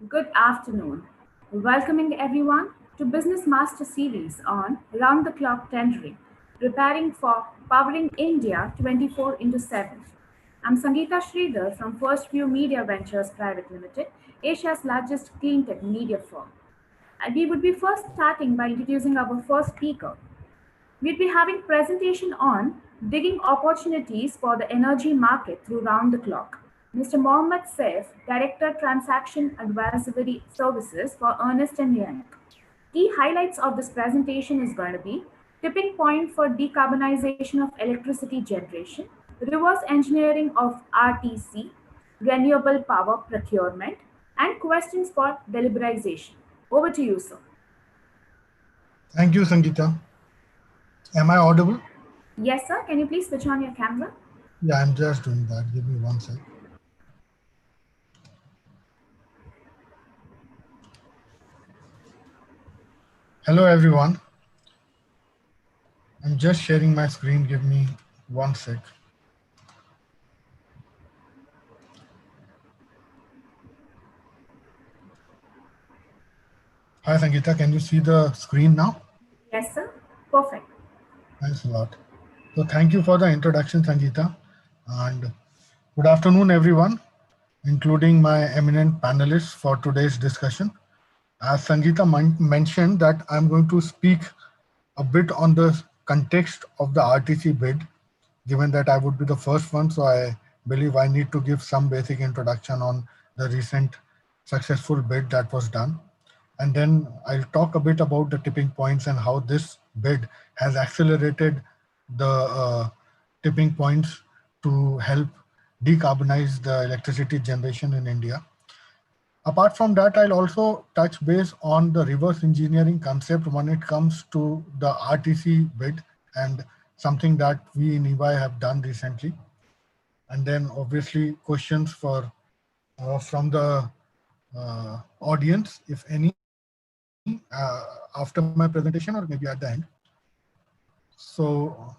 Good afternoon. Welcoming everyone to Business Master series on Round the Clock Tendering, preparing for powering India 24 into 7. I'm Sangeeta Sridhar from First View Media Ventures Private Limited, Asia's largest clean tech media firm. And we would be first starting by introducing our first speaker. We'll be having presentation on digging opportunities for the energy market through round the clock. Mr. Mohammed Saif, Director Transaction Advisory Services for Ernest & Young. Key highlights of this presentation is going to be tipping point for decarbonization of electricity generation, reverse engineering of RTC, renewable power procurement, and questions for deliberation. Over to you, sir. Thank you, Sangeeta. Am I audible? Yes, sir. Can you please switch on your camera? Yeah, I'm just doing that. Give me one sec. Hello, everyone. I'm just sharing my screen. Give me one sec. Hi, Sangeeta. Can you see the screen now? Yes, sir. Perfect. Thanks a lot. So thank you for the introduction, Sangeeta. And good afternoon, everyone, including my eminent panelists for today's discussion. As Sangeeta mentioned that I'm going to speak a bit on the context of the RTC bid, given that I would be the first one, so I believe I need to give some basic introduction on the recent successful bid that was done. And then I'll talk a bit about the tipping points and how this bid has accelerated the tipping points to help decarbonize the electricity generation in India. Apart from that, I'll also touch base on the reverse engineering concept when it comes to the RTC bid and something that we in EY have done recently. And then obviously questions for from the audience, if any, after my presentation or maybe at the end. So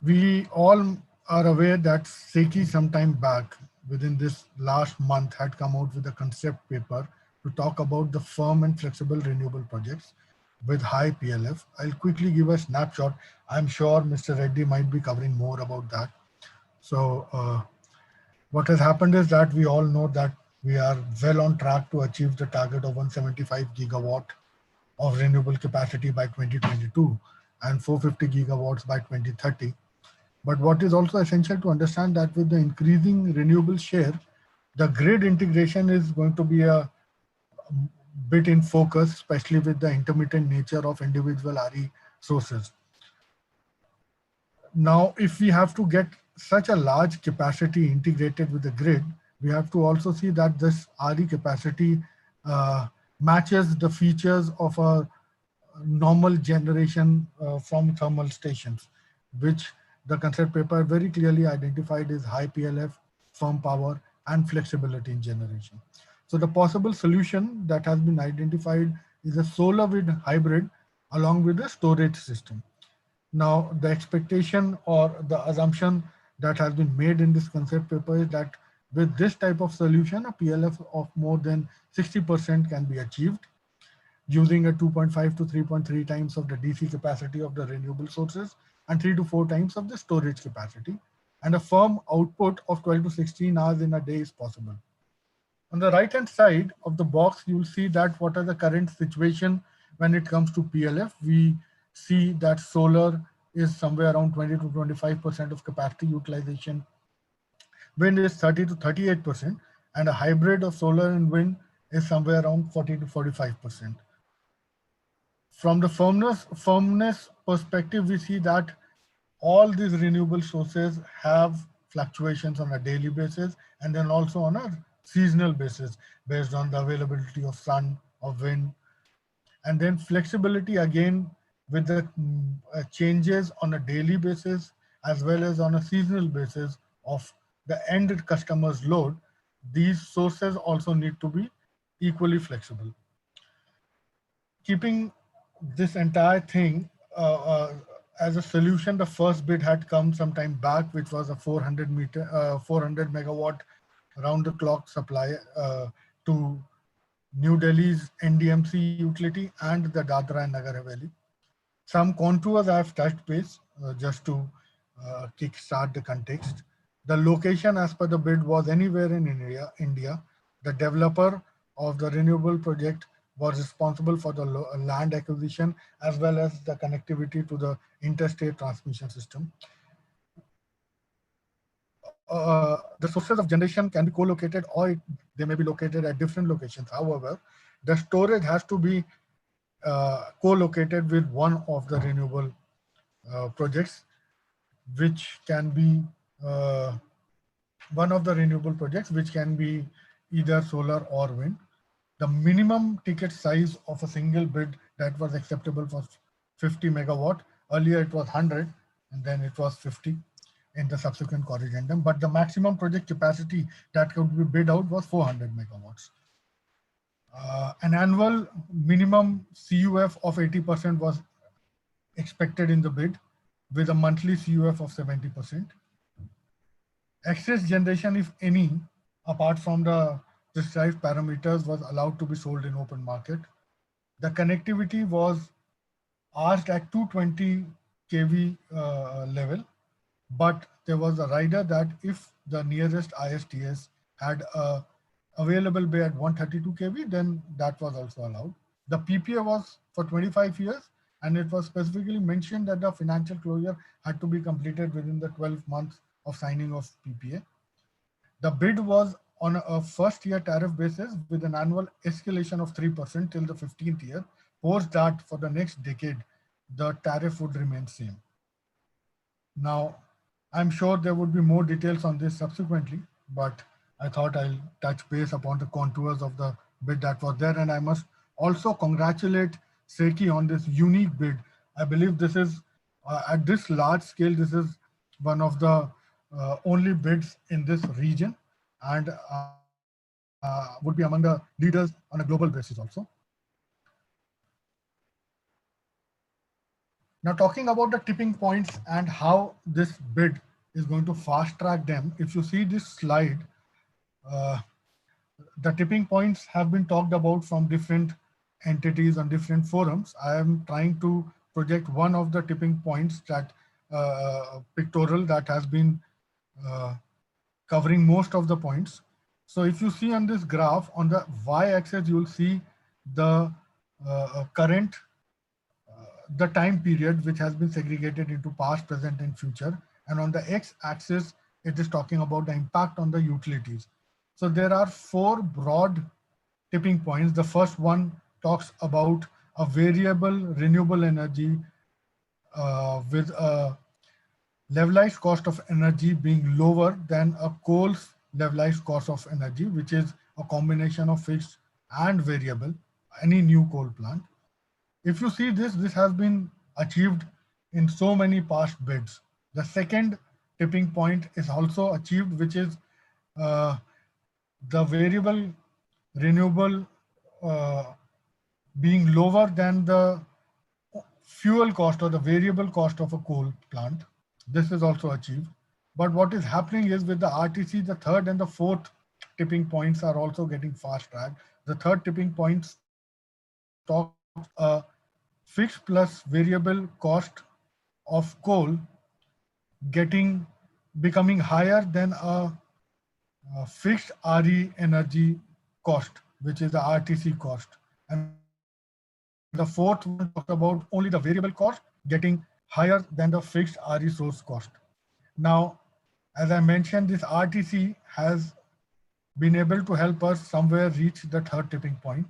we all are aware that SECI some time back, within this last month, had come out with a concept paper to talk about the firm and flexible renewable projects with high PLF. I'll quickly give a snapshot. I'm sure Mr. Reddy might be covering more about that. So what has happened is that we all know that we are well on track to achieve the target of 175 gigawatt of renewable capacity by 2022 and 450 gigawatts by 2030. But what is also essential to understand that with the increasing renewable share, the grid integration is going to be a bit in focus, especially with the intermittent nature of individual RE sources. Now, if we have to get such a large capacity integrated with the grid, we have to also see that this RE capacity matches the features of a normal generation from thermal stations, which the concept paper very clearly identified as high PLF, firm power, and flexibility in generation. So the possible solution that has been identified is a solar wind hybrid along with a storage system. Now, the expectation or the assumption that has been made in this concept paper is that with this type of solution, a PLF of more than 60% can be achieved using a 2.5 to 3.3 times of the DC capacity of the renewable sources and 3 to 4 times of the storage capacity. And a firm output of 12 to 16 hours in a day is possible. On the right hand side of the box, you'll see that what are the current situation when it comes to PLF. We see that solar is somewhere around 20 to 25% of capacity utilization. Wind is 30 to 38%, and a hybrid of solar and wind is somewhere around 40 to 45%. From the firmness perspective, we see that all these renewable sources have fluctuations on a daily basis and then also on a seasonal basis based on the availability of sun, of wind, and then flexibility again with the changes on a daily basis as well as on a seasonal basis of the end customer's load. These sources also need to be equally flexible. Keeping this entire thing as a solution, the first bid had come some time back, which was a 400 megawatt round-the-clock supply to New Delhi's NDMC utility and the Dadra and Nagar Haveli. Some contours I have touched base just to kickstart the context. The location as per the bid was anywhere in India. The developer of the renewable project was responsible for the land acquisition as well as the connectivity to the interstate transmission system. The sources of generation can be co-located or they may be located at different locations. However, the storage has to be co-located with one of the renewable projects, which can be uh, one of the renewable projects, which can be either solar or wind. The minimum ticket size of a single bid that was acceptable was 50 megawatt. Earlier it was 100 and then it was 50 in the subsequent corrigendum. But the maximum project capacity that could be bid out was 400 megawatts. An annual minimum CUF of 80% was expected in the bid with a monthly CUF of 70%. Excess generation, if any, apart from the prescribed parameters, was allowed to be sold in open market. The connectivity was asked at 220 kV level, but there was a rider that if the nearest ISTS had a available bay at 132 kV, then that was also allowed. The PPA was for 25 years, and it was specifically mentioned that the financial closure had to be completed within the 12 months of signing of PPA. The bid was on a first year tariff basis with an annual escalation of 3% till the 15th year. Post that, for the next decade, the tariff would remain same. Now, I'm sure there would be more details on this subsequently, but I thought I'll touch base upon the contours of the bid that was there. And I must also congratulate Seki on this unique bid. I believe this is, at this large scale, this is one of the only bids in this region and would be among the leaders on a global basis also. Now, talking about the tipping points and how this bid is going to fast track them, if you see this slide, uh, the tipping points have been talked about from different entities on different forums. I am trying to project one of the tipping points that pictorial that has been uh, covering most of the points. So if you see on this graph, on the y-axis, you will see the current the time period which has been segregated into past, present, and future. And on the x-axis, it is talking about the impact on the utilities. So there are four broad tipping points. The first one talks about a variable renewable energy with a levelized cost of energy being lower than a coal's levelized cost of energy, which is a combination of fixed and variable, any new coal plant. If you see this, this has been achieved in so many past bids. The second tipping point is also achieved, which is uh, the variable renewable uh, being lower than the fuel cost or the variable cost of a coal plant. This is also achieved. But what is happening is with the RTC, the third and the fourth tipping points are also getting fast tracked. The third tipping point talks about a fixed plus variable cost of coal becoming higher than a fixed RE energy cost, which is the RTC cost. And the fourth one talks about only the variable cost getting higher than the fixed RE source cost. Now, as I mentioned, this RTC has been able to help us somewhere reach the third tipping point.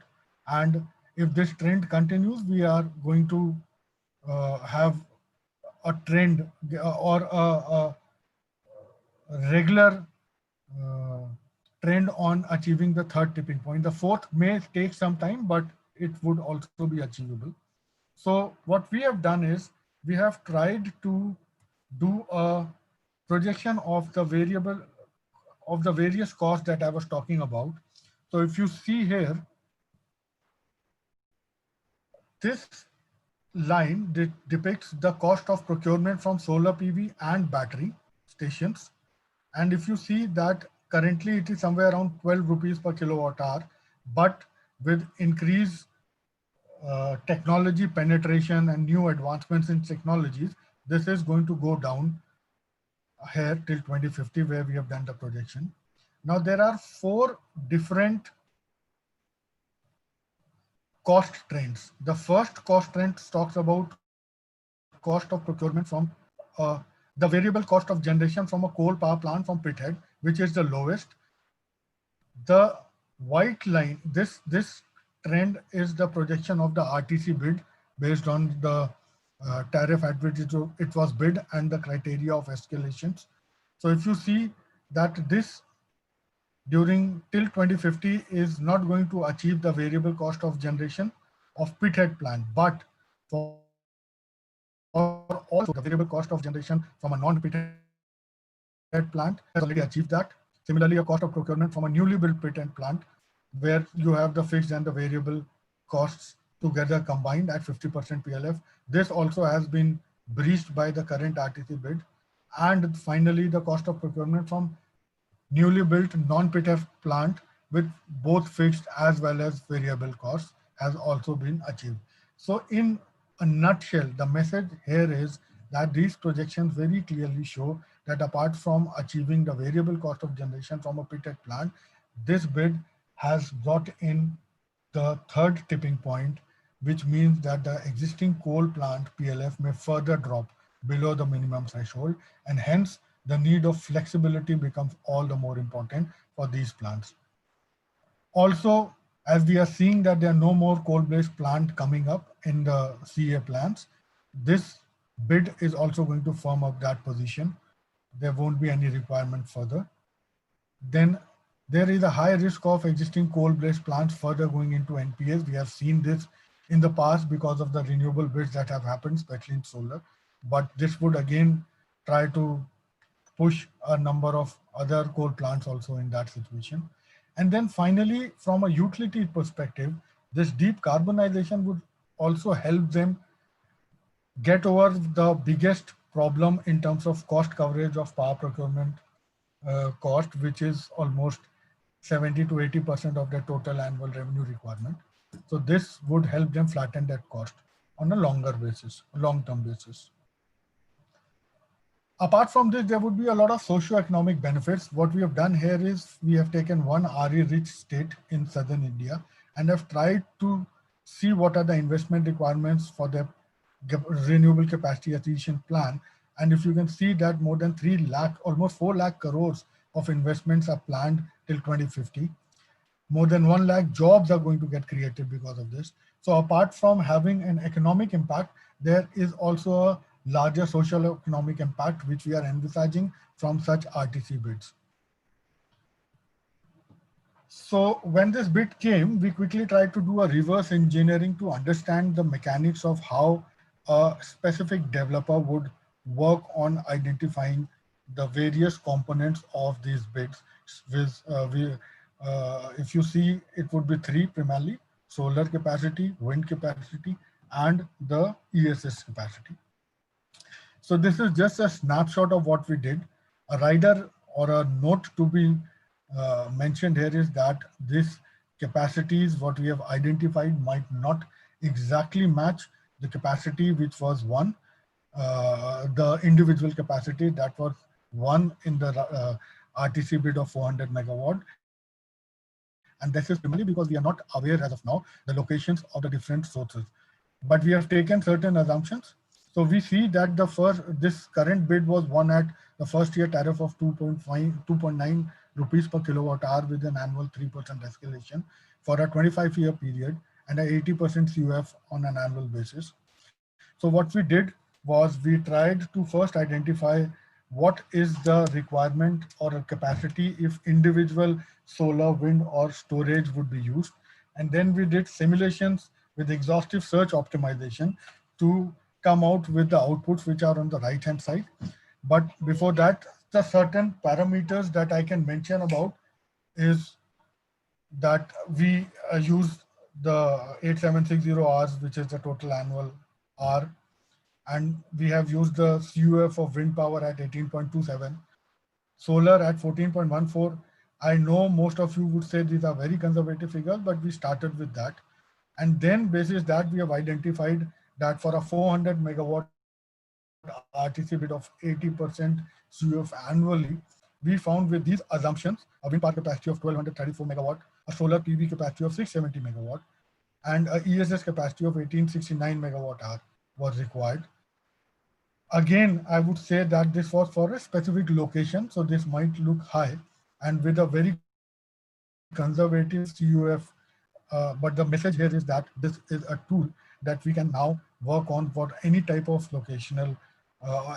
And if this trend continues, we are going to have a trend or a regular uh, trend on achieving the third tipping point. The fourth may take some time, but it would also be achievable. So what we have done is we have tried to do a projection of the variable of the various costs that I was talking about. So if you see here, this line depicts the cost of procurement from solar PV and battery stations. And if you see that Currently, it is somewhere around 12 rupees per kilowatt hour, but with increased technology penetration and new advancements in technologies, this is going to go down here till 2050, where we have done the projection. Now, there are four different cost trends. The first cost trend talks about cost of procurement from the variable cost of generation from a coal power plant from pithead, which is the lowest. The white line, this trend is the projection of the RTC bid based on the tariff at which it was bid and the criteria of escalations. So if you see that this during till 2050 is not going to achieve the variable cost of generation of pithead plant, but for also the variable cost of generation from a non-pithead plant has already achieved that. Similarly, a cost of procurement from a newly built pithead plant, where you have the fixed and the variable costs together combined at 50% PLF. This also has been breached by the current RTC bid. And finally, the cost of procurement from newly built non-PTF plant with both fixed as well as variable costs has also been achieved. So in a nutshell, the message here is that these projections very clearly show that apart from achieving the variable cost of generation from a pitted plant, this bid has brought in the third tipping point, which means that the existing coal plant PLF may further drop below the minimum threshold, and hence the need of flexibility becomes all the more important for these plants. Also, as we are seeing that there are no more coal-based plant coming up in the CA plants, this bid is also going to firm up that position. There won't be any requirement further. Then there is a high risk of existing coal-based plants further going into NPAs. We have seen this in the past because of the renewable bids that have happened, especially in solar. But this would again try to push a number of other coal plants also in that situation. And then finally, from a utility perspective, this deep carbonization would also help them get over the biggest problem in terms of cost coverage of power procurement cost, which is almost 70 to 80% of their total annual revenue requirement. So this would help them flatten that cost on a longer basis, long-term basis. Apart from this, there would be a lot of socio-economic benefits. What we have done here is we have taken one RE-rich state in southern India and have tried to see what are the investment requirements for the renewable capacity acquisition plan. And if you can see that more than 3 lakh, almost 4 lakh crores of investments are planned till 2050. More than 1 lakh jobs are going to get created because of this. So apart from having an economic impact, there is also a larger social economic impact which we are envisaging from such RTC bids. So when this bid came, we quickly tried to do a reverse engineering to understand the mechanics of how a specific developer would work on identifying the various components of these bids. If you see, it would be three primarily: solar capacity, wind capacity, and the ESS capacity. So this is just a snapshot of what we did. A rider or a note to be mentioned here is that this capacities, what we have identified, might not exactly match the capacity which was one, the individual capacity that was one in the RTC bid of 400 megawatt. And this is primarily because we are not aware as of now the locations of the different sources. But we have taken certain assumptions. So we see that this current bid was won at the first year tariff of 2.9 rupees per kilowatt hour with an annual 3% escalation for a 25-year period and a 80% CUF on an annual basis. So what we did was we tried to first identify what is the requirement or a capacity if individual solar, wind, or storage would be used. And then we did simulations with exhaustive search optimization to come out with the outputs which are on the right hand side. But before that, the certain parameters that I can mention about is that we use the 8760 hours, which is the total annual hour, and we have used the CUF of wind power at 18.27, solar at 14.14, I know most of you would say these are very conservative figures, but we started with that. And then basis that we have identified that for a 400 megawatt RTC bid of 80% CUF annually, we found with these assumptions a wind park capacity of 1234 megawatt, a solar PV capacity of 670 megawatt, and a ESS capacity of 1869 megawatt hour was required. Again, I would say that this was for a specific location, so this might look high. And with a very conservative CUF, but the message here is that this is a tool that we can now work on for any type of locational,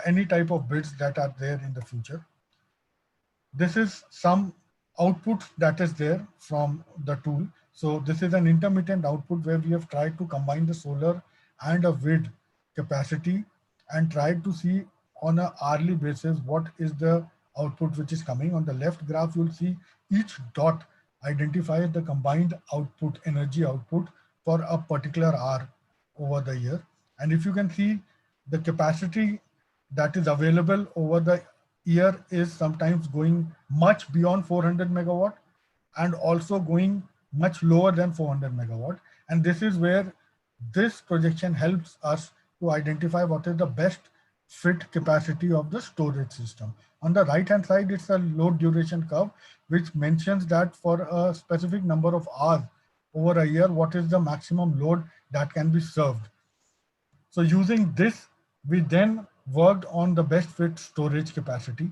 any type of bids that are there in the future. This is some output that is there from the tool. So this is an intermittent output where we have tried to combine the solar and a wind capacity and tried to see on a hourly basis what is the output which is coming. On the left graph, you'll see each dot identifies the combined output, energy output for a particular hour over the year. And if you can see the capacity that is available over the year is sometimes going much beyond 400 megawatt and also going much lower than 400 megawatt. And this is where this projection helps us to identify what is the best fit capacity of the storage system. On the right hand side, it's a load duration curve, which mentions that for a specific number of hours over a year, what is the maximum load that can be served. So using this, we then worked on the best fit storage capacity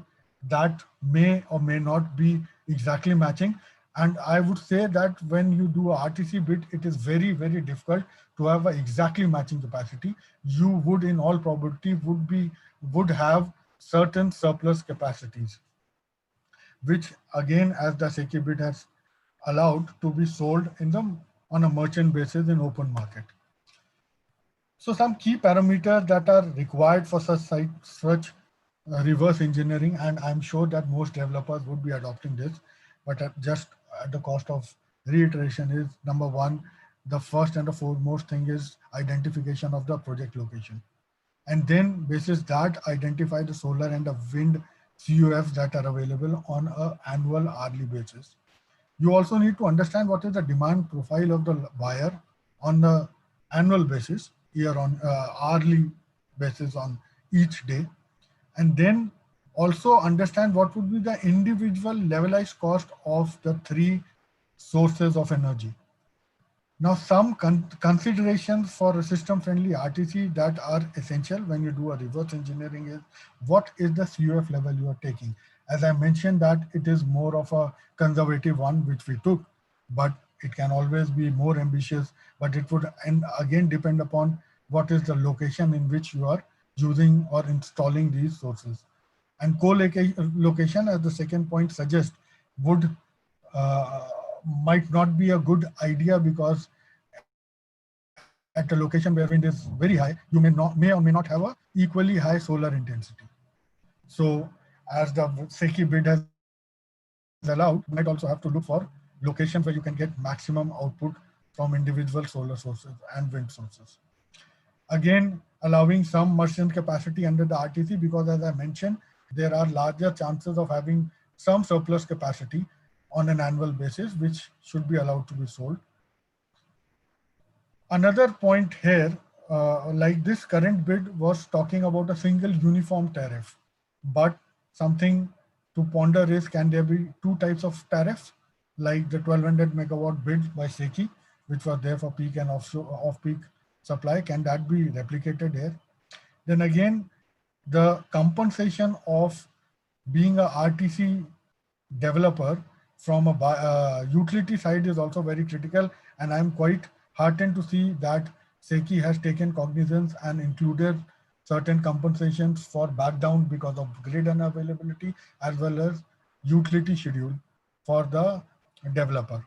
that may or may not be exactly matching. And I would say that when you do a RTC bid, it is very, very difficult to have an exactly matching capacity. You would, in all probability, would have certain surplus capacities, which again, as the SECI bid has allowed to be sold in the on a merchant basis in open market. So some key parameters that are required for such reverse engineering, and I'm sure that most developers would be adopting this, but just at the cost of reiteration is number one, the first and the foremost thing is identification of the project location. And then basis that identify the solar and the wind CUFs that are available on an annual hourly basis. You also need to understand what is the demand profile of the buyer on the annual basis, year on hourly basis on each day, and then also understand what would be the individual levelized cost of the three sources of energy. Now, some considerations for a system-friendly RTC that are essential when you do a reverse engineering is what is the CUF level you are taking. As I mentioned that it is more of a conservative one, which we took, but it can always be more ambitious, but it would and again depend upon what is the location in which you are using or installing these sources. And co-location, as the second point suggests, would uh, might not be a good idea because at a location where wind is very high, you may or may not have a equally high solar intensity. So as the SECI bid has allowed, you might also have to look for locations where you can get maximum output from individual solar sources and wind sources. Again, allowing some merchant capacity under the RTC because as I mentioned, there are larger chances of having some surplus capacity on an annual basis, which should be allowed to be sold. Another point here, like this current bid was talking about a single uniform tariff, but something to ponder is can there be two types of tariffs, like the 1200 megawatt bid by SECI, which was there for peak and off-peak supply, can that be replicated here? Then again, the compensation of being a RTC developer from a utility side is also very critical. And I'm quite heartened to see that SECI has taken cognizance and included certain compensations for back down because of grid unavailability as well as utility schedule for the developer.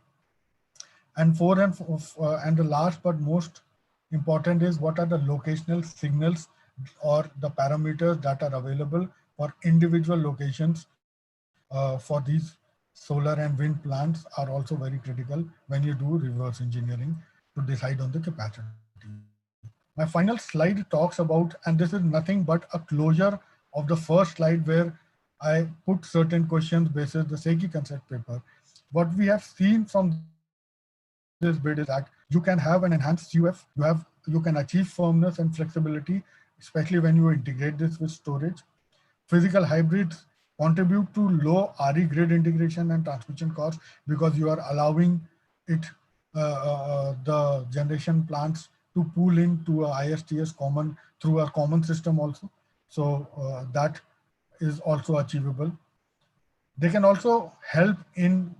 And and the last but most important is what are the locational signals or the parameters that are available for individual locations for these solar and wind plants are also very critical when you do reverse engineering to decide on the capacity. My final slide talks about, and this is nothing but a closure of the first slide where I put certain questions based on the SECI concept paper. What we have seen from this bid is that you can have an enhanced CUF, you can achieve firmness and flexibility, especially when you integrate this with storage. Physical hybrids contribute to low RE grid integration and transmission costs because you are allowing it the generation plants to pool into a ISTS common through a common system also. So that is also achievable. They can also help in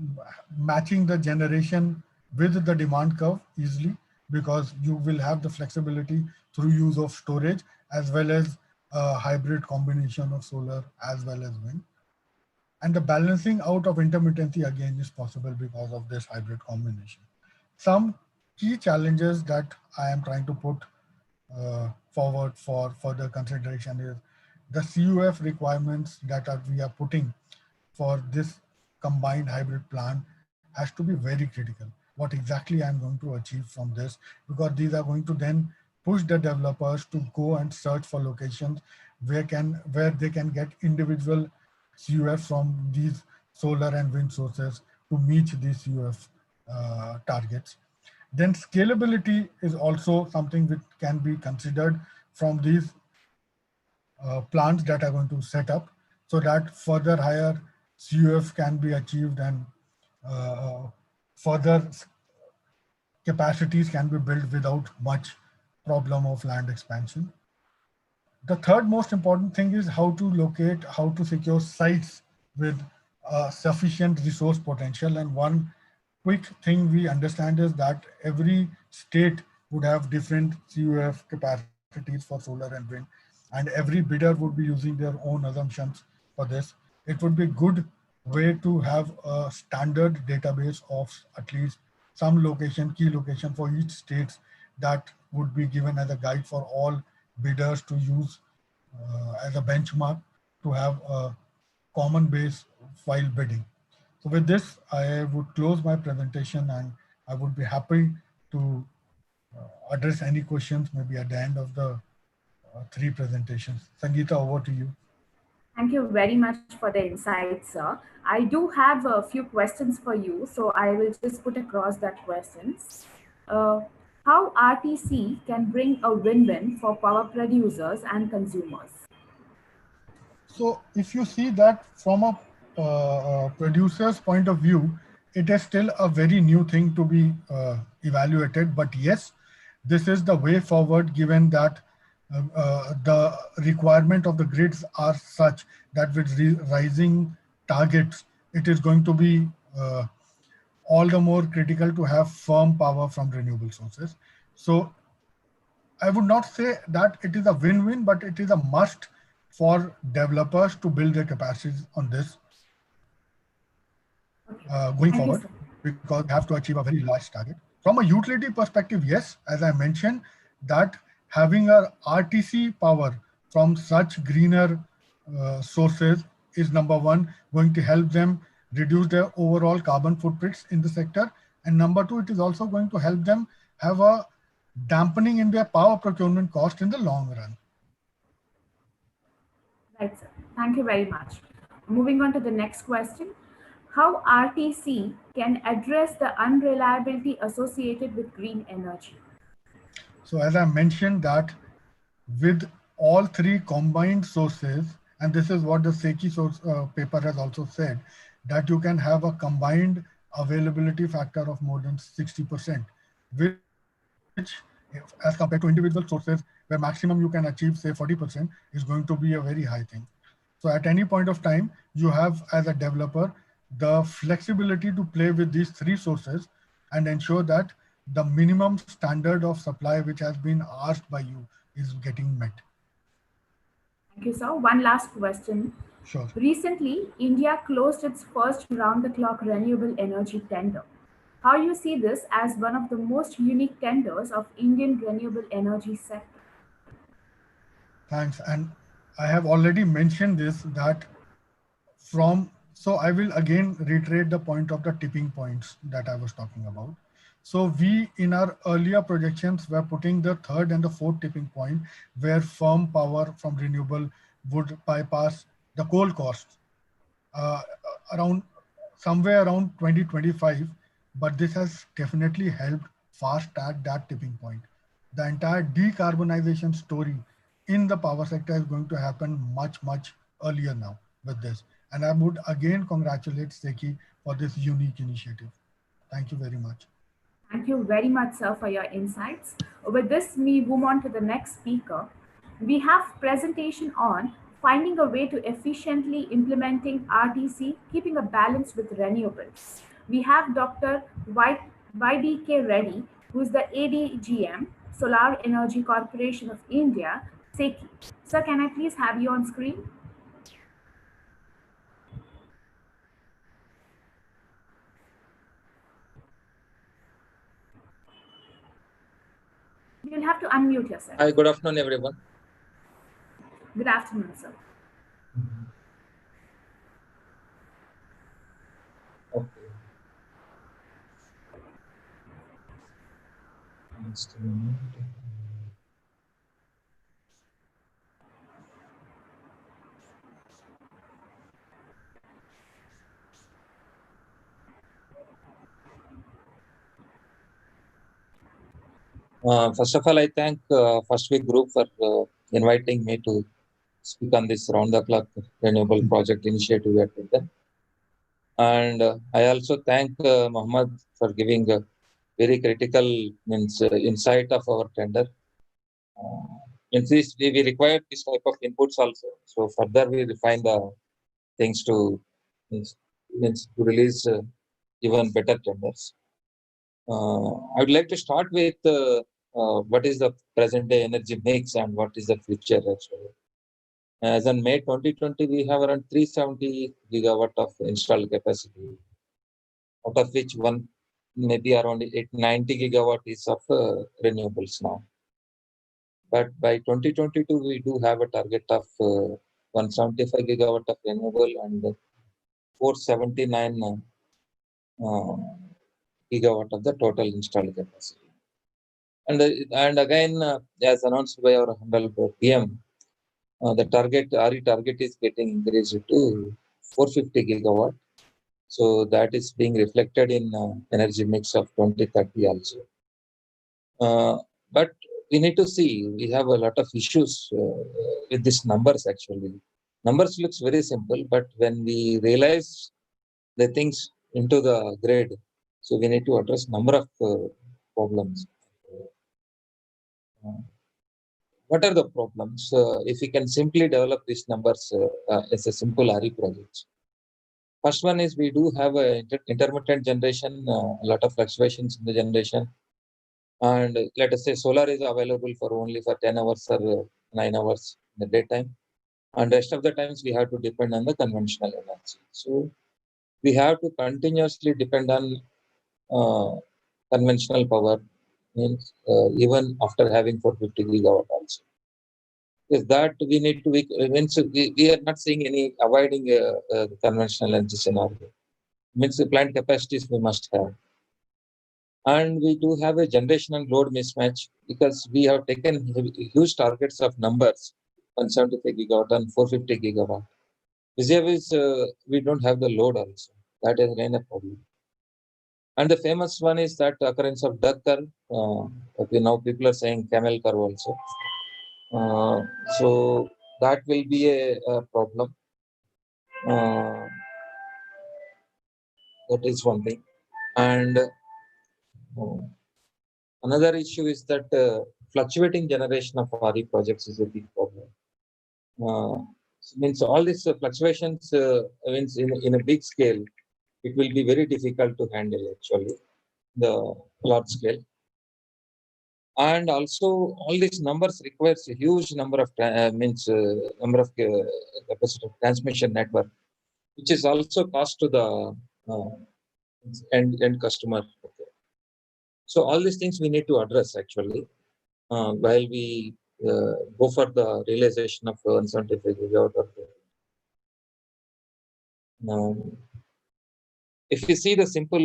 matching the generation with the demand curve easily because you will have the flexibility through use of storage as well as a hybrid combination of solar as well as wind. And the balancing out of intermittency again is possible because of this hybrid combination. Some key challenges that I am trying to put forward for further consideration is the CUF requirements that we are putting for this combined hybrid plan has to be very critical. What exactly I'm going to achieve from this, because these are going to then push the developers to go and search for locations where they can get individual CUF from these solar and wind sources to meet these CUF targets. Then scalability is also something which can be considered from these plants that are going to set up so that further higher CUF can be achieved and uh, further capacities can be built without much problem of land expansion. The third most important thing is how to locate, how to secure sites with sufficient resource potential. And one quick thing we understand is that every state would have different CUF capacities for solar and wind, and every bidder would be using their own assumptions for this. It would be a good way to have a standard database of at least some location, key location for each state that would be given as a guide for all bidders to use as a benchmark to have a common base while bidding. So with this, I would close my presentation and I would be happy to address any questions maybe at the end of the three presentations. Sangeeta, over to you. Thank you very much for the insight, sir. I do have a few questions for you, so I will just put across that questions. Uh, how RTC can bring a win-win for power producers and consumers? So if you see that from a producer's point of view, it is still a very new thing to be evaluated. But yes, this is the way forward given that the requirement of the grids are such that with rising targets, it is going to be all the more critical to have firm power from renewable sources. So I would not say that it is a win-win, but it is a must for developers to build their capacities on this Okay. going Thank you, forward, sir. because we have to achieve a very large target. From a utility perspective, yes, as I mentioned, that having a RTC power from such greener sources is number one, going to help them reduce their overall carbon footprints in the sector. And number two, it is also going to help them have a dampening in their power procurement cost in the long run. Right, sir. Thank you very much. Moving on to the next question. How RTC can address the unreliability associated with green energy? So as I mentioned that with all three combined sources, and this is what the SECI source paper has also said, that you can have a combined availability factor of more than 60%, which as compared to individual sources where maximum you can achieve say 40% is going to be a very high thing. So at any point of time, you have as a developer the flexibility to play with these three sources and ensure that the minimum standard of supply which has been asked by you is getting met. Thank you, sir. One last question. Sure. Recently, India closed its first round-the-clock renewable energy tender. How you see this as one of the most unique tenders of Indian renewable energy sector? Thanks. And I have already mentioned this that so I will again reiterate the point of the tipping points that I was talking about. So we in our earlier projections were putting the third and the fourth tipping point where firm power from renewable would bypass the coal costs. uh, around somewhere around 2025, but this has definitely helped fast at that tipping point. The entire decarbonization story in the power sector is going to happen much earlier now with this. And I would again congratulate Seki for this unique initiative. Thank you very much. Thank you very much, sir, for your insights. With this, we move on to the next speaker. We have presentation on finding a way to efficiently implementing RTC, keeping a balance with renewables. We have Dr. YBK Reddy, who is the ADGM, Solar Energy Corporation of India, SECI. Sir, can I please have you on screen? You'll have to unmute yourself. Hi, good afternoon, everyone. Good afternoon, sir. Okay. First of all, I thank First Week Group for inviting me to speak on this round-the-clock renewable project initiative at them. And I also thank Mohammed for giving a very critical insight of our tender. We require this type of inputs also. So further we refine the things to to release even better tenders. I would like to start with what is the present day energy mix and what is the future actually. As on May 2020, we have around 370 gigawatt of installed capacity, out of which one maybe around 90 gigawatt is of renewables now. But by 2022, we do have a target of 175 gigawatt of renewable and 479 gigawatt of the total installed capacity. And again, as announced by our Honorable PM, the RE target is getting increased to 450 gigawatt. So that is being reflected in energy mix of 2030 also. But we need to see, we have a lot of issues with these numbers actually. Numbers looks very simple, but when we realize the things into the grid, so we need to address number of problems. What are the problems? If we can simply develop these numbers as a simple RE project. First one is we do have a intermittent generation, a lot of fluctuations in the generation. And let us say solar is available for only for 10 hours or 9 hours in the daytime. And rest of the times we have to depend on the conventional energy. So we have to continuously depend on conventional power, means even after having 450 gigawatt also. Is that we need to means we are not seeing any avoiding conventional energy scenario. Means the plant capacities we must have, and we do have a generational load mismatch because we have taken huge targets of numbers 175 gigawatt and 450 gigawatt. Is we don't have the load also. That is again a problem. And the famous one is that occurrence of duck curve. Okay, now people are saying camel curve also. So that will be a problem. That is one thing. And another issue is that fluctuating generation of RE projects is a big problem. Means all these fluctuations means in a big scale, it will be very difficult to handle actually, the large scale. And also all these numbers requires a huge number of number of capacity of transmission network, which is also cost to the end customer. Okay. So all these things we need to address actually while we go for the realization of 175 gigawatt of if you see the simple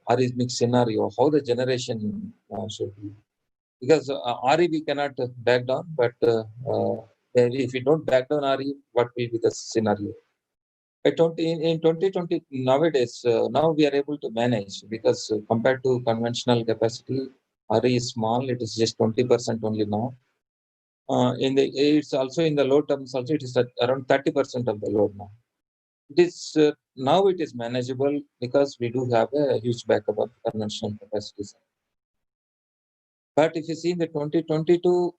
RE mix scenario, how the generation should be. Because RE we cannot back down, but if we don't back down RE, what will be the scenario? In 2020 nowadays, now we are able to manage because compared to conventional capacity, RE is small. It is just 20% only now. It's also in the load terms also it is at around 30% of the load now. It is now it is manageable because we do have a huge backup of conventional capacities. But if you see in the 2022,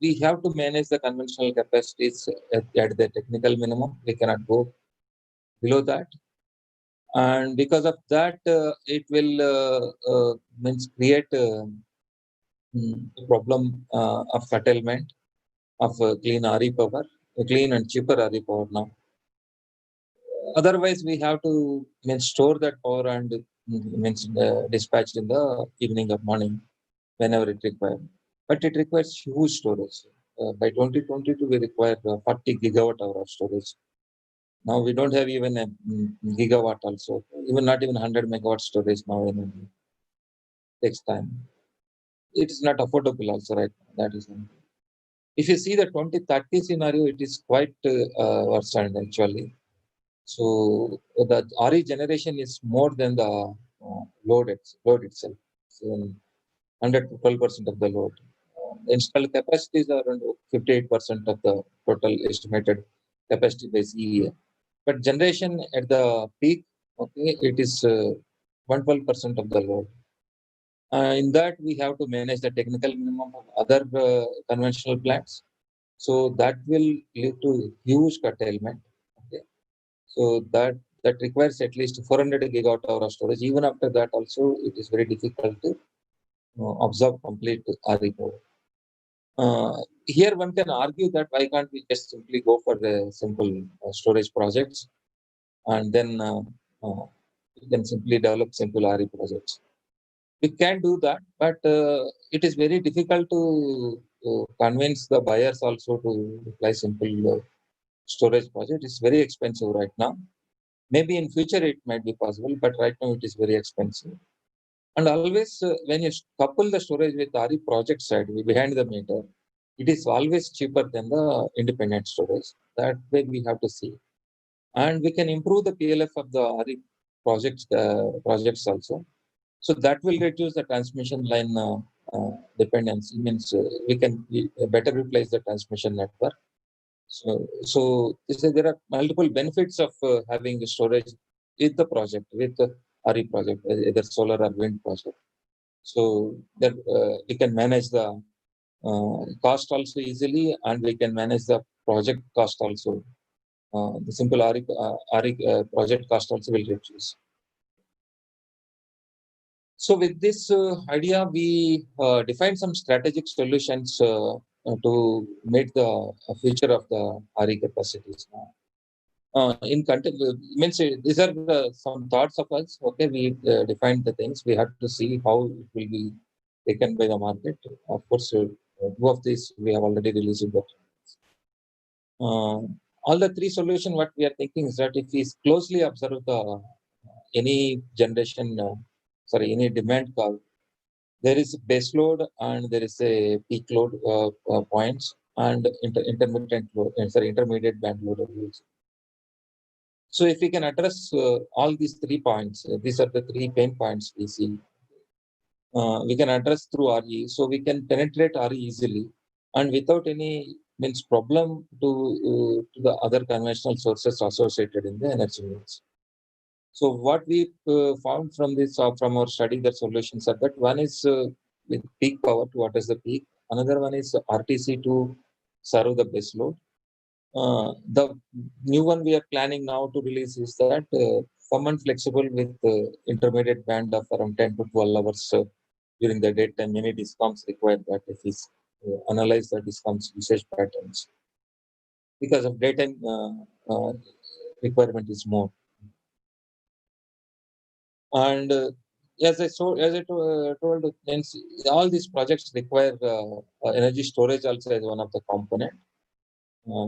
we have to manage the conventional capacities at the technical minimum. We cannot go below that, and because of that, it will means create a problem of curtailment of clean RE power, clean and cheaper RE power now. Otherwise, we have to store that power and dispatch in the evening or morning whenever it requires. But it requires huge storage. By 2022, we require 40 gigawatt hour of storage. Now we don't have even a gigawatt also, even not even 100 megawatt storage now. Takes time. It is not affordable also right now. That is one. If you see the 2030 scenario, it is quite worsened actually. So the RE generation is more than the load itself. So 100 to 12% of the load. Installed capacities are around 58% of the total estimated capacity by CEA. But generation at the peak, okay, it is 112% of the load. In that, we have to manage the technical minimum of other conventional plants. So that will lead to huge curtailment. Okay. So that requires at least 400 gigawatt hour of storage. Even after that, also it is very difficult to absorb complete RE power. Here one can argue that why can't we just simply go for the simple storage projects and then we can simply develop simple RE projects. We can do that, but it is very difficult to convince the buyers also to apply simple storage project. It's very expensive right now. Maybe in future it might be possible, but right now it is very expensive. And always when you couple the storage with RE project side behind the meter, it is always cheaper than the independent storage. That way we have to see. And we can improve the PLF of the RE projects also. So that will reduce the transmission line dependency. Means we can better utilize the transmission network. So there are multiple benefits of having the storage with the project, with the RE project, either solar or wind project. So that we can manage the cost also easily, and we can manage the project cost also. The simple RE project cost also will reduce. So with this idea, we define some strategic solutions to meet the future of the RE capacities. In content, means these are some thoughts of us. Okay, we defined the things. We have to see how it will be taken by the market. Of course, two of these we have already released. That all the three solutions, what we are thinking is that if we closely observe the any generation, any demand curve, there is base load and there is a peak load points and intermittent load, intermediate band load. So if we can address all these 3 points, these are the 3 pain points we see. We can address through RE, so we can penetrate RE easily and without any problem to the other conventional sources associated in the energy mix. So what we found from this, from our study, the solutions are that one is with peak power. What is the peak? Another one is RTC to serve the base load. The new one we are planning now to release is that firm and flexible with intermediate band of around 10 to 12 hours during the daytime. Many discoms require that if we analyze the discoms usage patterns. Because of daytime requirement is more. And as I told, all these projects require energy storage also as one of the component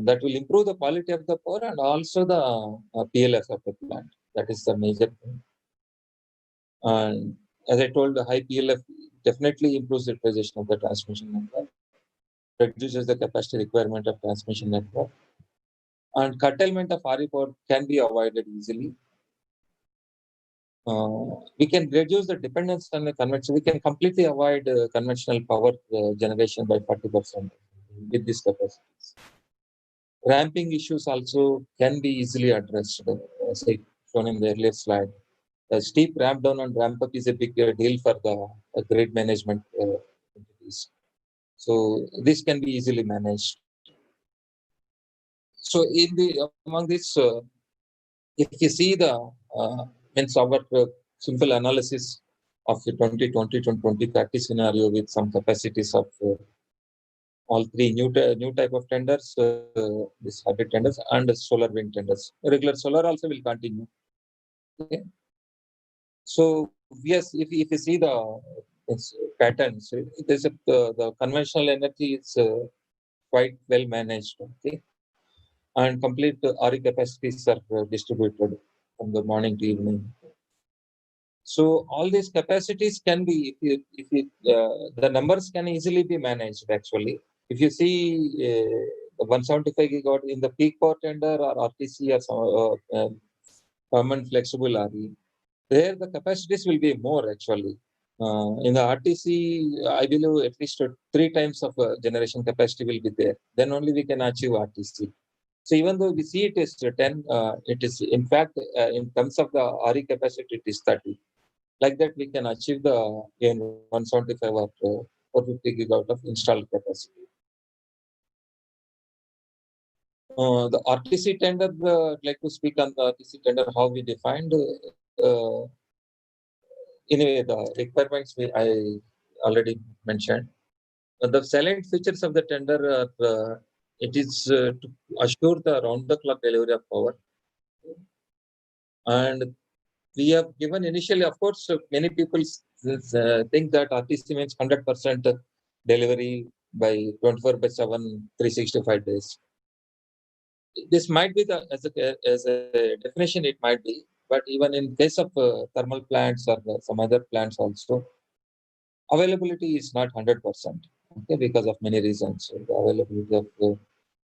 that will improve the quality of the power and also the PLF of the plant. That is the major thing. And as I told, the high PLF definitely improves the utilization of the transmission network, reduces the capacity requirement of transmission network, And curtailment of RE power can be avoided easily. We can reduce the dependence on the conventional. We can completely avoid conventional power generation by 40% with these capacities. Ramping issues also can be easily addressed, as I shown in the earlier slide. A steep ramp down and ramp up is a big deal for the grid management entities. So this can be easily managed. So in the among this, if you see the means our simple analysis of the 2020 to 2030 scenario with some capacities of all three new type of tenders, this hybrid tenders and solar wind tenders. Regular solar also will continue. Okay. So yes, if you see the patterns, there's the conventional energy is quite well managed. Okay, and complete RE capacities are distributed from the morning to evening. So all these capacities can be, the numbers can easily be managed actually. If you see the 175 gigawatt in the peak power tender or RTC or some permanent flexible RE, there the capacities will be more actually. In the RTC, I believe at least 3 times of generation capacity will be there. Then only we can achieve RTC. So even though we see it is 10, it is in fact in terms of the RE capacity, it is 30. Like that, we can achieve the gain 175 or 450 gigawatt of installed capacity. The RTC tender, I'd like to speak on the RTC tender, how we defined. Anyway, the requirements I already mentioned. The salient features of the tender are it is to assure the round-the-clock delivery of power. And we have given initially, of course, many people think that RTC means 100% delivery by 24 by 7, 365 days. This might be as a definition, it might be, but even in case of thermal plants or some other plants also, availability is not 100%, okay, because of many reasons. So the availability of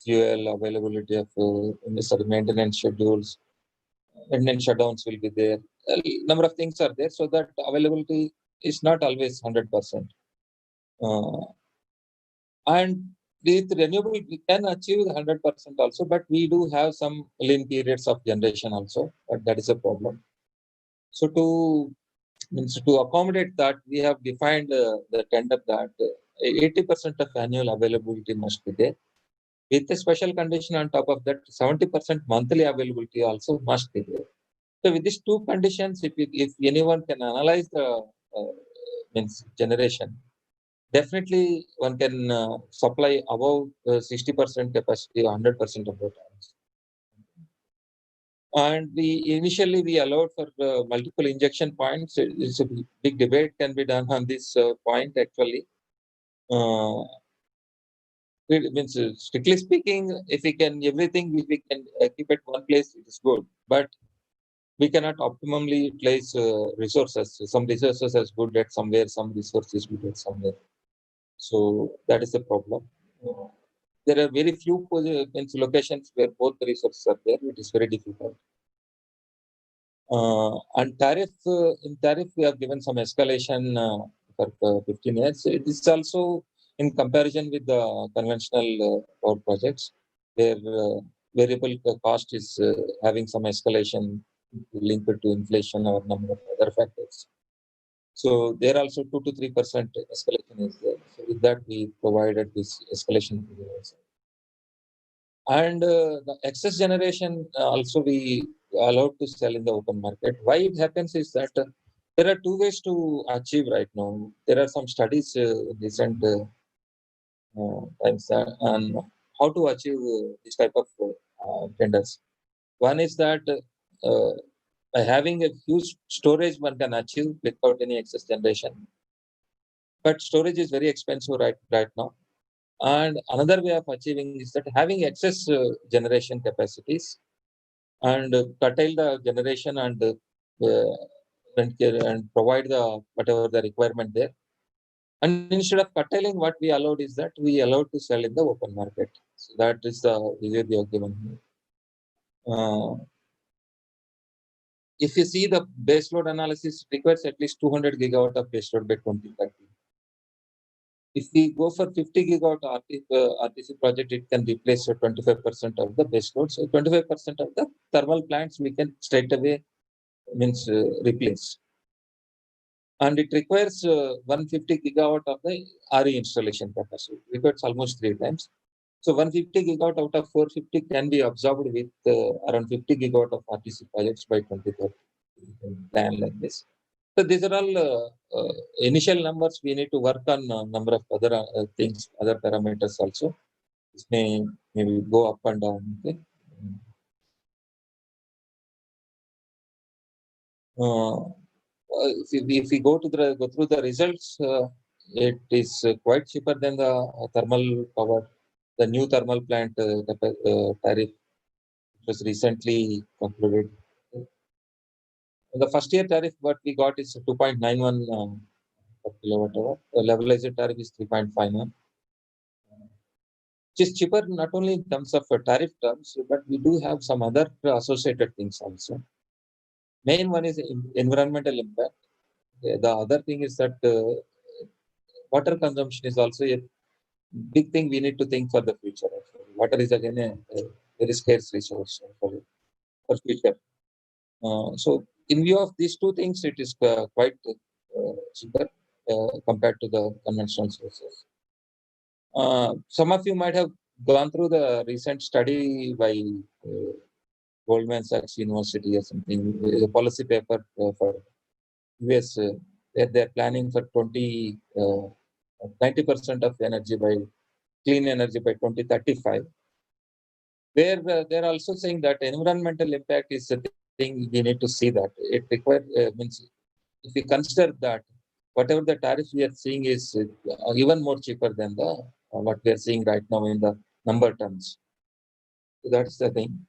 fuel, availability of maintenance schedules, maintenance shutdowns will be there. A number of things are there, so that availability is not always 100%. And with renewable, we can achieve 100% also, but we do have some lean periods of generation also, but that is a problem. So to accommodate that, we have defined the tender that 80% of annual availability must be there. With a special condition on top of that, 70% monthly availability also must be there. So with these two conditions, if anyone can analyze the generation, definitely one can supply above 60% capacity, 100% of the times. And we allowed for multiple injection points. It's a big debate can be done on this point actually. It means, strictly speaking, if we can everything, if we can keep it one place, it is good. But we cannot optimally utilize resources. Some resources are good at somewhere, some resources good at somewhere. So that is the problem. There are very few locations where both the resources are there. It is very difficult. And in tariff, we have given some escalation for 15 years. It is also in comparison with the conventional power projects, where variable cost is having some escalation linked to inflation or number of other factors. So there also 2 to 3% escalation is there. So with that, we provided this escalation. And the excess generation also we allowed to sell in the open market. Why it happens is that there are two ways to achieve right now. There are some studies recent times on how to achieve this type of tenders. One is that by having a huge storage, one can achieve without any excess generation. But storage is very expensive right now. And another way of achieving is that having excess generation capacities and curtail the generation and provide the whatever the requirement there. And instead of curtailing, what we allowed is that we allowed to sell in the open market. So that is the way we are given here. Uh, if you see the baseload analysis, requires at least 200 gigawatt of baseload by 2030. If we go for 50 gigawatt RTC project, it can replace 25% of the baseload. So 25% of the thermal plants we can straight away replace. And it requires 150 gigawatt of the RE installation capacity. It requires almost 3 times. So 150 gigawatt out of 450 can be absorbed with around 50 gigawatt of RTC projects by 2030. Plan like this. So these are all initial numbers. We need to work on a number of other things, other parameters also. This may maybe go up and down. Okay. If we go through the results, it is quite cheaper than the thermal power. The new thermal plant tariff was recently concluded. The first year tariff what we got is 2.91 per kilowatt hour. The levelized tariff is 3.51. Which is cheaper not only in terms of tariff terms, but we do have some other associated things also. Main one is environmental impact. The other thing is that water consumption is also a big thing we need to think for the future. Actually. Water is again a very scarce resource for future. So in view of these two things, it is quite cheaper compared to the conventional sources. Some of you might have gone through the recent study by Goldman Sachs University or something, a policy paper for US, where they're planning for 90% of energy by clean energy by 2035. Where they're also saying that environmental impact is a thing we need to see that it requires means if we consider that whatever the tariff we are seeing is even more cheaper than the what we are seeing right now in the number terms. So that's the thing.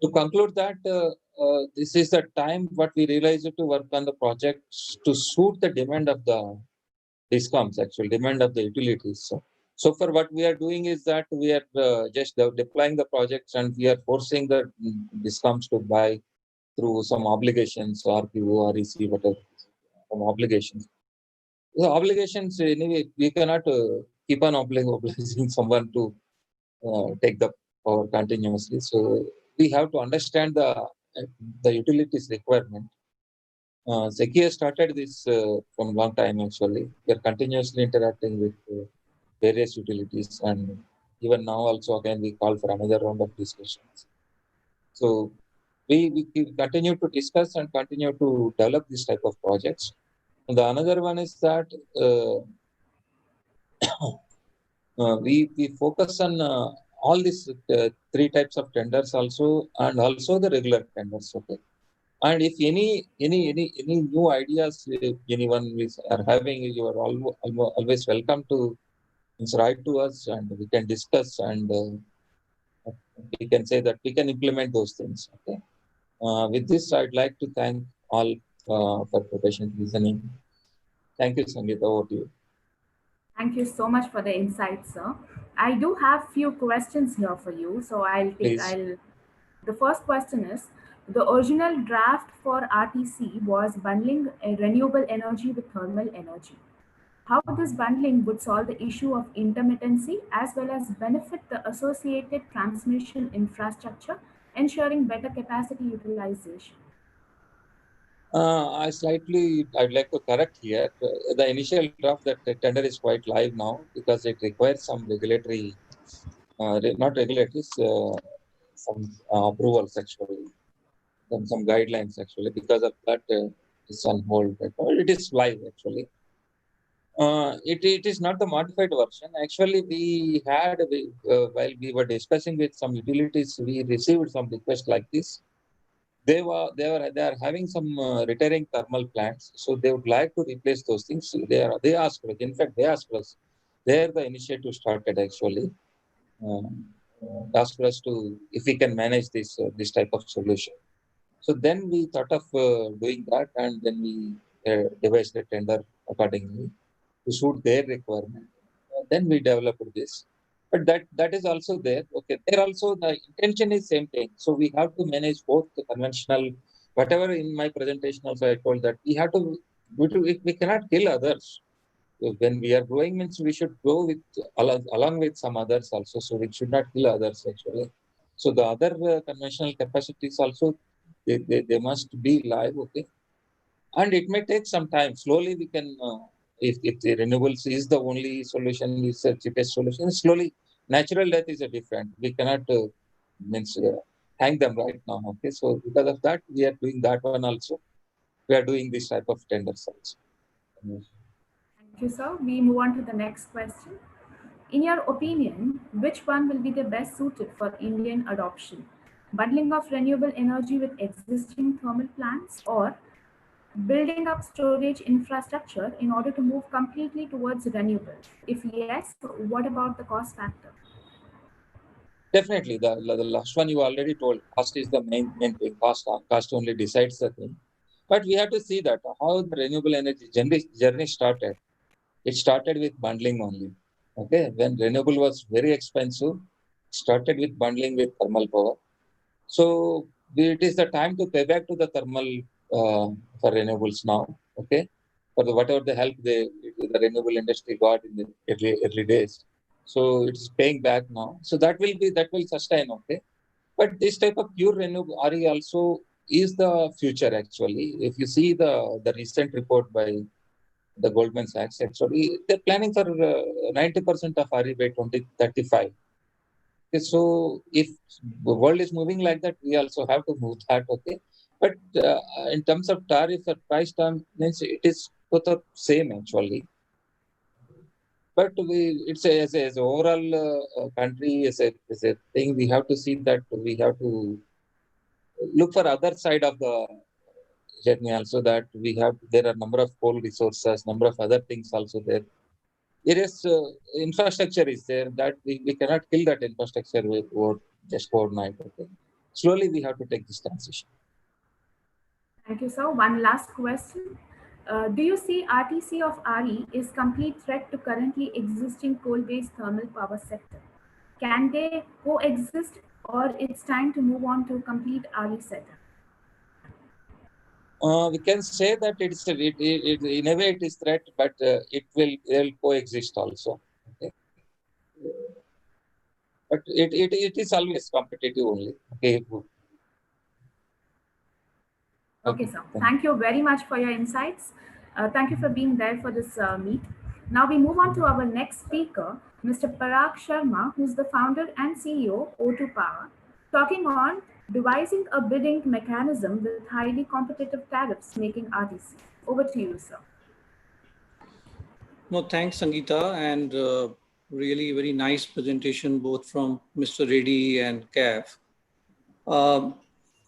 To conclude that this is the time what we realized to work on the projects to suit the demand of the discoms, actual demand of the utilities. So far what we are doing is that we are just deploying the projects and we are forcing the discoms to buy through some obligations, RPO, REC, whatever, some obligations. The obligations, anyway, we cannot keep on obliging someone to take the power continuously. So we have to understand the utilities requirement. Sekia started this from long time actually. We are continuously interacting with various utilities, and even now also again we call for another round of discussions. So we continue to discuss and continue to develop this type of projects. And the another one is that we focus on all these three types of tenders also, and also the regular tenders. Okay. And if any new ideas anyone is are having, you are always welcome to write to us, and we can discuss, and we can say that we can implement those things. Okay. With this, I'd like to thank all for patient listening. Thank you, Sangeeta. Over to you. Thank you so much for the insight, sir. I do have few questions here for you, so Please. the first question is, the original draft for RTC was bundling a renewable energy with thermal energy. How this bundling would solve the issue of intermittency as well as benefit the associated transmission infrastructure, ensuring better capacity utilization. I'd like to correct here. The initial draft that the tender is quite live now because it requires some regulatory, not regulatories, some approvals actually, some guidelines actually. Because of that, it's on hold. It is live actually. It is not the modified version. Actually, while we were discussing with some utilities, we received some requests like this. They are having some retiring thermal plants, so they would like to replace those things. They asked us. In fact, they asked us. There, the initiative started actually. Asked us to if we can manage this type of solution. So then we thought of doing that, and then we devised a tender accordingly to suit their requirement. Then we developed this. But that is also there. Okay, there also the intention is same thing. So we have to manage both the conventional, whatever in my presentation also I told that we cannot kill others. When we are growing means we should grow with along with some others also. So we should not kill others actually. So the other conventional capacities also they must be live. Okay, and it may take some time. Slowly we can, if the renewables is the only solution, is the cheapest solution. Slowly, natural death is a different. We cannot means hang them right now. Okay, so because of that, we are doing that one also. We are doing this type of tenders also. Mm. Thank you, sir. We move on to the next question. In your opinion, which one will be the best suited for Indian adoption? Bundling of renewable energy with existing thermal plants or building up storage infrastructure in order to move completely towards renewables? If yes, what about the cost factor? Definitely, the last one you already told. Cost is the main thing. Cost only decides the thing. But we have to see that how the renewable energy journey started. It started with bundling only. Okay, when renewable was very expensive, started with bundling with thermal power. So it is the time to pay back to the thermal for renewables now. Okay, for whatever the help the renewable industry got in the early days. So it's paying back now. So that will sustain. Okay, but this type of pure renewable RE also is the future actually. If you see the recent report by the Goldman Sachs, actually they're planning for 90% of RE by 2035. Okay, so if the world is moving like that, we also have to move that. Okay, but in terms of tariff or price term, means it is both the same actually. But it's as a overall country as a thing, we have to see that we have to look for other side of the journey also. That we have there are number of coal resources, number of other things also there. It is infrastructure is there that we cannot kill that infrastructure with or just overnight. Okay, slowly we have to take this transition. Thank you, sir. One last question. Do you see RTC of RE is complete threat to currently existing coal-based thermal power sector? Can they coexist or it's time to move on to complete RE setup? We can say that in a way it is threat, but it will coexist also. Okay, but it is always competitive only. Okay, Okay, okay, sir. thank Thank you very much for your insights. Thank you for being there for this meet. Now we move on to our next speaker, Mr. Parag Sharma, who's the founder and CEO O2 Power, talking on devising a bidding mechanism with highly competitive tariffs making RTC. Over to you, sir. No, thanks, Sangeeta, and really very nice presentation both from Mr. Reddy and Kaf. Um,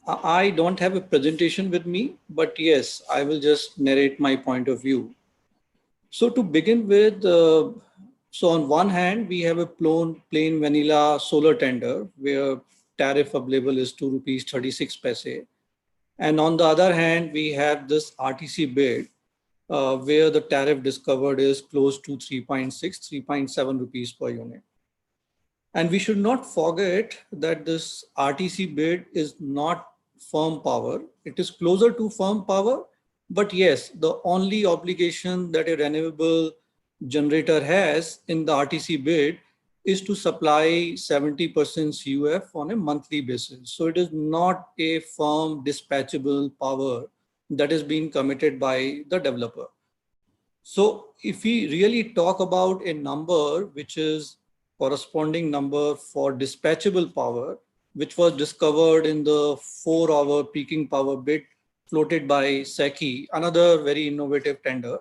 I don't have a presentation with me, but yes, I will just narrate my point of view. So to begin with, so on one hand, we have a plain vanilla solar tender where tariff available is 2 rupees 36 paise. And on the other hand, we have this RTC bid where the tariff discovered is close to 3.6, 3.7 rupees per unit. And we should not forget that this RTC bid is not firm power. It is closer to firm power. But yes, the only obligation that a renewable generator has in the RTC bid is to supply 70% CUF on a monthly basis. So it is not a firm dispatchable power that is being committed by the developer. So if we really talk about a number which is corresponding number for dispatchable power, which was discovered in the 4-hour peaking power bid floated by SECI, another very innovative tender,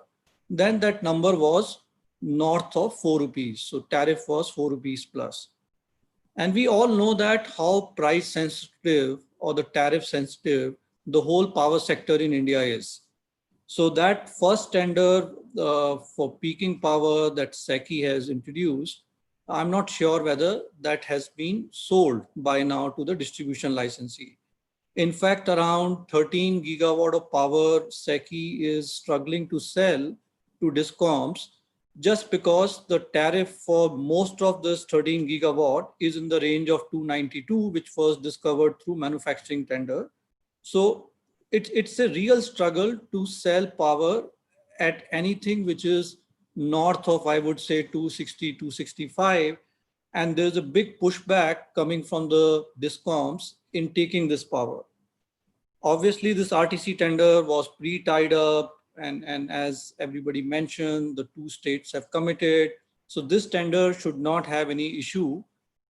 then that number was north of 4 rupees. So tariff was 4 rupees plus. And we all know that how price sensitive or the tariff sensitive the whole power sector in India is. So that first tender for peaking power that SECI has introduced, I'm not sure whether that has been sold by now to the distribution licensee. In fact, around 13 gigawatt of power SECI is struggling to sell to discoms just because the tariff for most of this 13 gigawatt is in the range of 292, which was discovered through manufacturing tender. So it's a real struggle to sell power at anything which is north of, I would say, 260, 265. And there's a big pushback coming from the discoms in taking this power. Obviously, this RTC tender was pre-tied up, and as everybody mentioned, the two states have committed. So this tender should not have any issue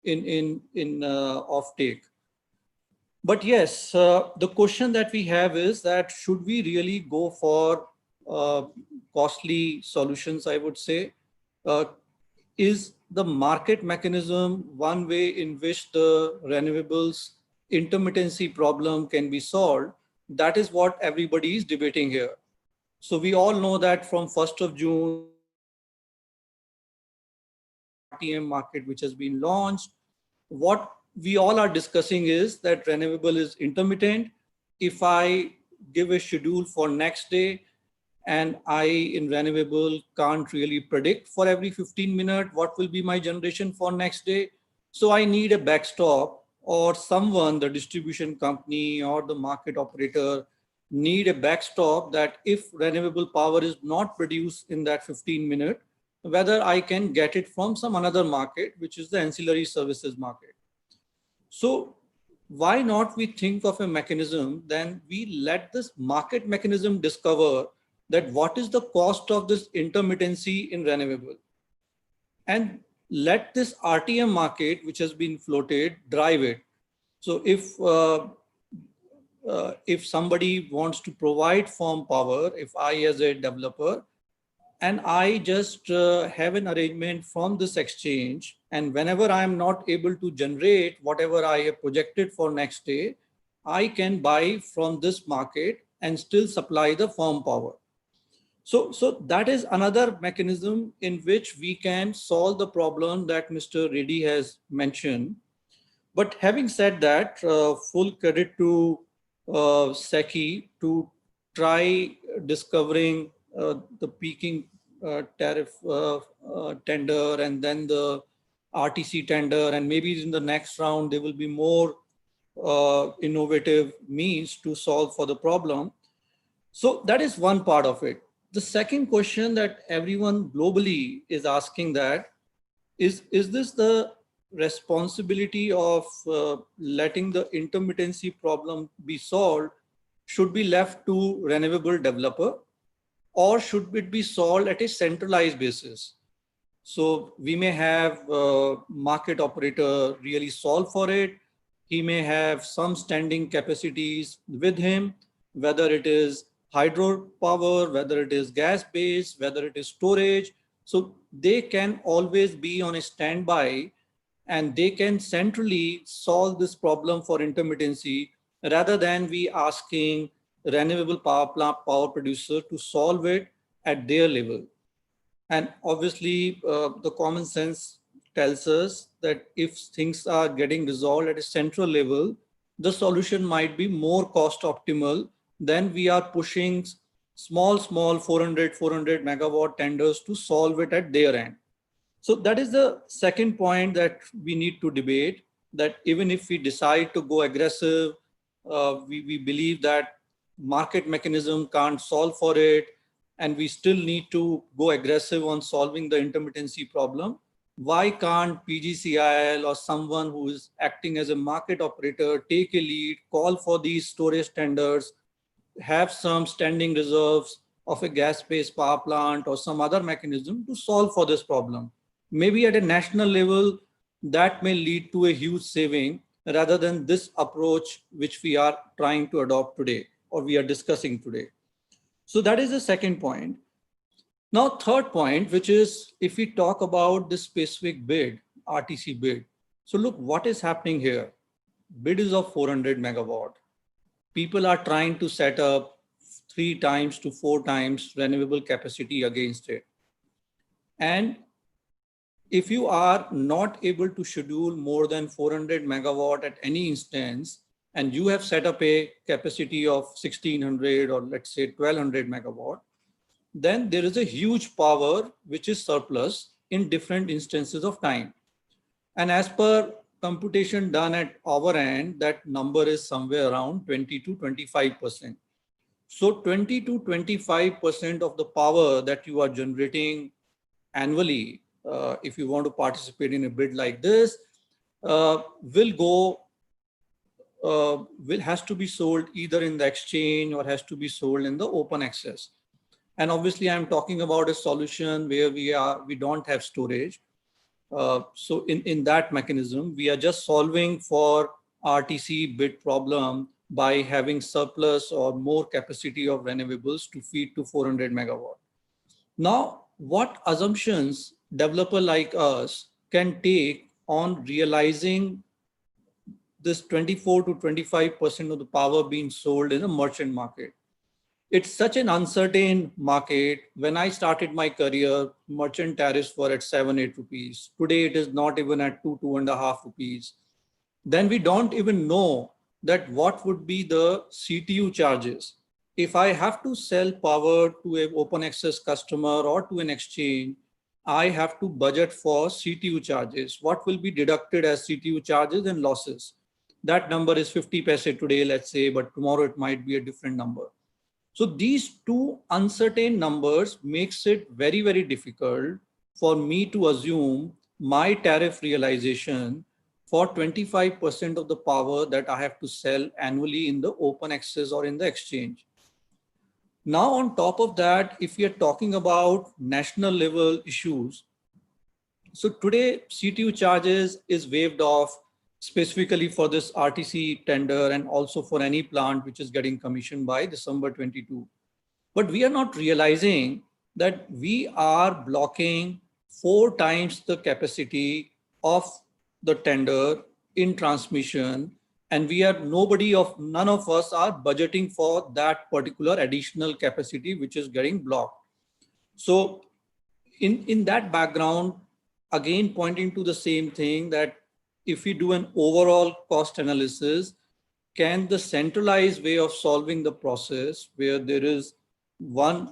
in offtake. But yes, the question that we have is that should we really go for costly solutions, I would say? Is the market mechanism one way in which the renewables intermittency problem can be solved? That is what everybody is debating here. So we all know that from 1st of June, RTM market which has been launched. What we all are discussing is that renewable is intermittent. If I give a schedule for next day and I in renewable can't really predict for every 15 minutes what will be my generation for next day. So I need a backstop, or someone, the distribution company or the market operator, need a backstop that if renewable power is not produced in that 15 minutes, whether I can get it from some another market, which is the ancillary services market. So why not we think of a mechanism, then we let this market mechanism discover that what is the cost of this intermittency in renewable, and let this RTM market, which has been floated, drive it. So if somebody wants to provide firm power, if I as a developer, and I just have an arrangement from this exchange, and whenever I am not able to generate whatever I have projected for next day, I can buy from this market and still supply the firm power. So that is another mechanism in which we can solve the problem that Mr. Reddy has mentioned. But having said that, full credit to SECI to try discovering the peaking tariff tender, and then the RTC tender, and maybe in the next round there will be more innovative means to solve for the problem. So that is one part of it. The second question that everyone globally is asking, that is this the responsibility of letting the intermittency problem be solved should be left to renewable developer, or should it be solved at a centralized basis? So we may have market operator really solve for it. He may have some standing capacities with him, whether it is hydropower, whether it is gas based, whether it is storage. So they can always be on a standby, and they can centrally solve this problem for intermittency, rather than we asking renewable power plant power producer to solve it at their level. And obviously, the common sense tells us that if things are getting resolved at a central level, the solution might be more cost optimal than we are pushing small 400 megawatt tenders to solve it at their end. So that is the second point that we need to debate, that even if we decide to go aggressive, we believe that market mechanism can't solve for it, and we still need to go aggressive on solving the intermittency problem. Why can't PGCIL or someone who is acting as a market operator take a lead, call for these storage tenders, have some standing reserves of a gas-based power plant or some other mechanism to solve for this problem? Maybe at a national level, that may lead to a huge saving, rather than this approach which we are trying to adopt today, or we are discussing today. So that is the second point. Now, third point, which is if we talk about this specific bid, RTC bid. So look, what is happening here? Bid is of 400 megawatt. People are trying to set up 3 times to 4 times renewable capacity against it. And if you are not able to schedule more than 400 megawatt at any instance, and you have set up a capacity of 1600 or let's say 1200 megawatt, then there is a huge power which is surplus in different instances of time. And as per computation done at our end, that number is somewhere around 20 to 25%. So 20 to 25% of the power that you are generating annually, if you want to participate in a bid like this, has to be sold either in the exchange or has to be sold in the open access. And obviously, I'm talking about a solution where we don't have storage. So in that mechanism, we are just solving for RTC bid problem by having surplus or more capacity of renewables to feed to 400 megawatt. Now, what assumptions developer like us can take on realizing this 24 to 25% of the power being sold in a merchant market? It's such an uncertain market. When I started my career, merchant tariffs were at 7-8 rupees. Today, it is not even at 2.5 rupees. Then we don't even know that what would be the CTU charges. If I have to sell power to an open access customer or to an exchange, I have to budget for CTU charges. What will be deducted as CTU charges and losses? That number is 50 paise today, let's say, but tomorrow it might be a different number. So these two uncertain numbers makes it very, very difficult for me to assume my tariff realization for 25% of the power that I have to sell annually in the open access or in the exchange. Now, on top of that, if we are talking about national level issues, so today CTU charges is waived off specifically for this RTC tender and also for any plant which is getting commissioned by December 22. But we are not realizing that we are blocking 4 times the capacity of the tender in transmission, and none of us are budgeting for that particular additional capacity which is getting blocked. So in that background, again pointing to the same thing, that if we do an overall cost analysis, can the centralized way of solving the process where there is one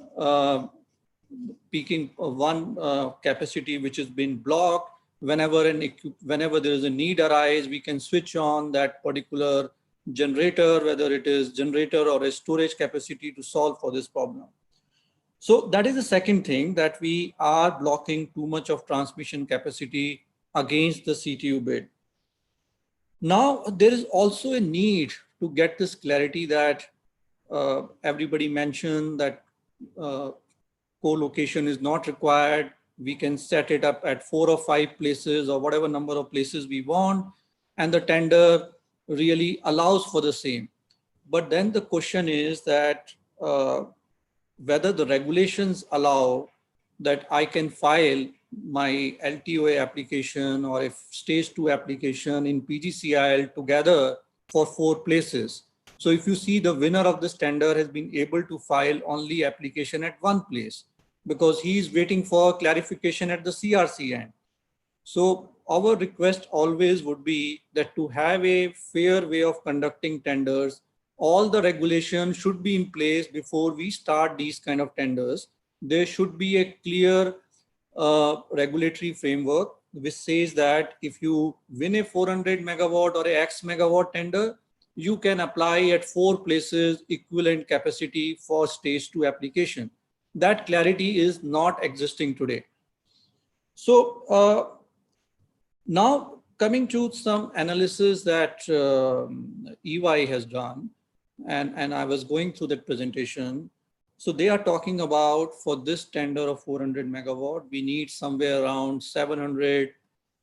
capacity which has been blocked, whenever there is a need arise, we can switch on that particular generator, whether it is generator or a storage capacity, to solve for this problem. So that is the second thing, that we are blocking too much of transmission capacity against the CTU bid. Now, there is also a need to get this clarity that everybody mentioned that co-location is not required. We can set it up at 4 or 5 places or whatever number of places we want, and the tender really allows for the same. But then the question is that whether the regulations allow that I can file my LTOA application or a stage 2 application in PGCIL together for 4 places. So if you see, the winner of this tender has been able to file only application at 1 place because he is waiting for clarification at the CRC end. So our request always would be that to have a fair way of conducting tenders, all the regulations should be in place before we start these kind of tenders. There should be a clear regulatory framework which says that if you win a 400 megawatt or a X megawatt tender, you can apply at 4 places equivalent capacity for stage 2 application. That clarity is not existing today. So now coming to some analysis that EY has done, and I was going through that presentation. So they are talking about, for this tender of 400 megawatt, we need somewhere around 700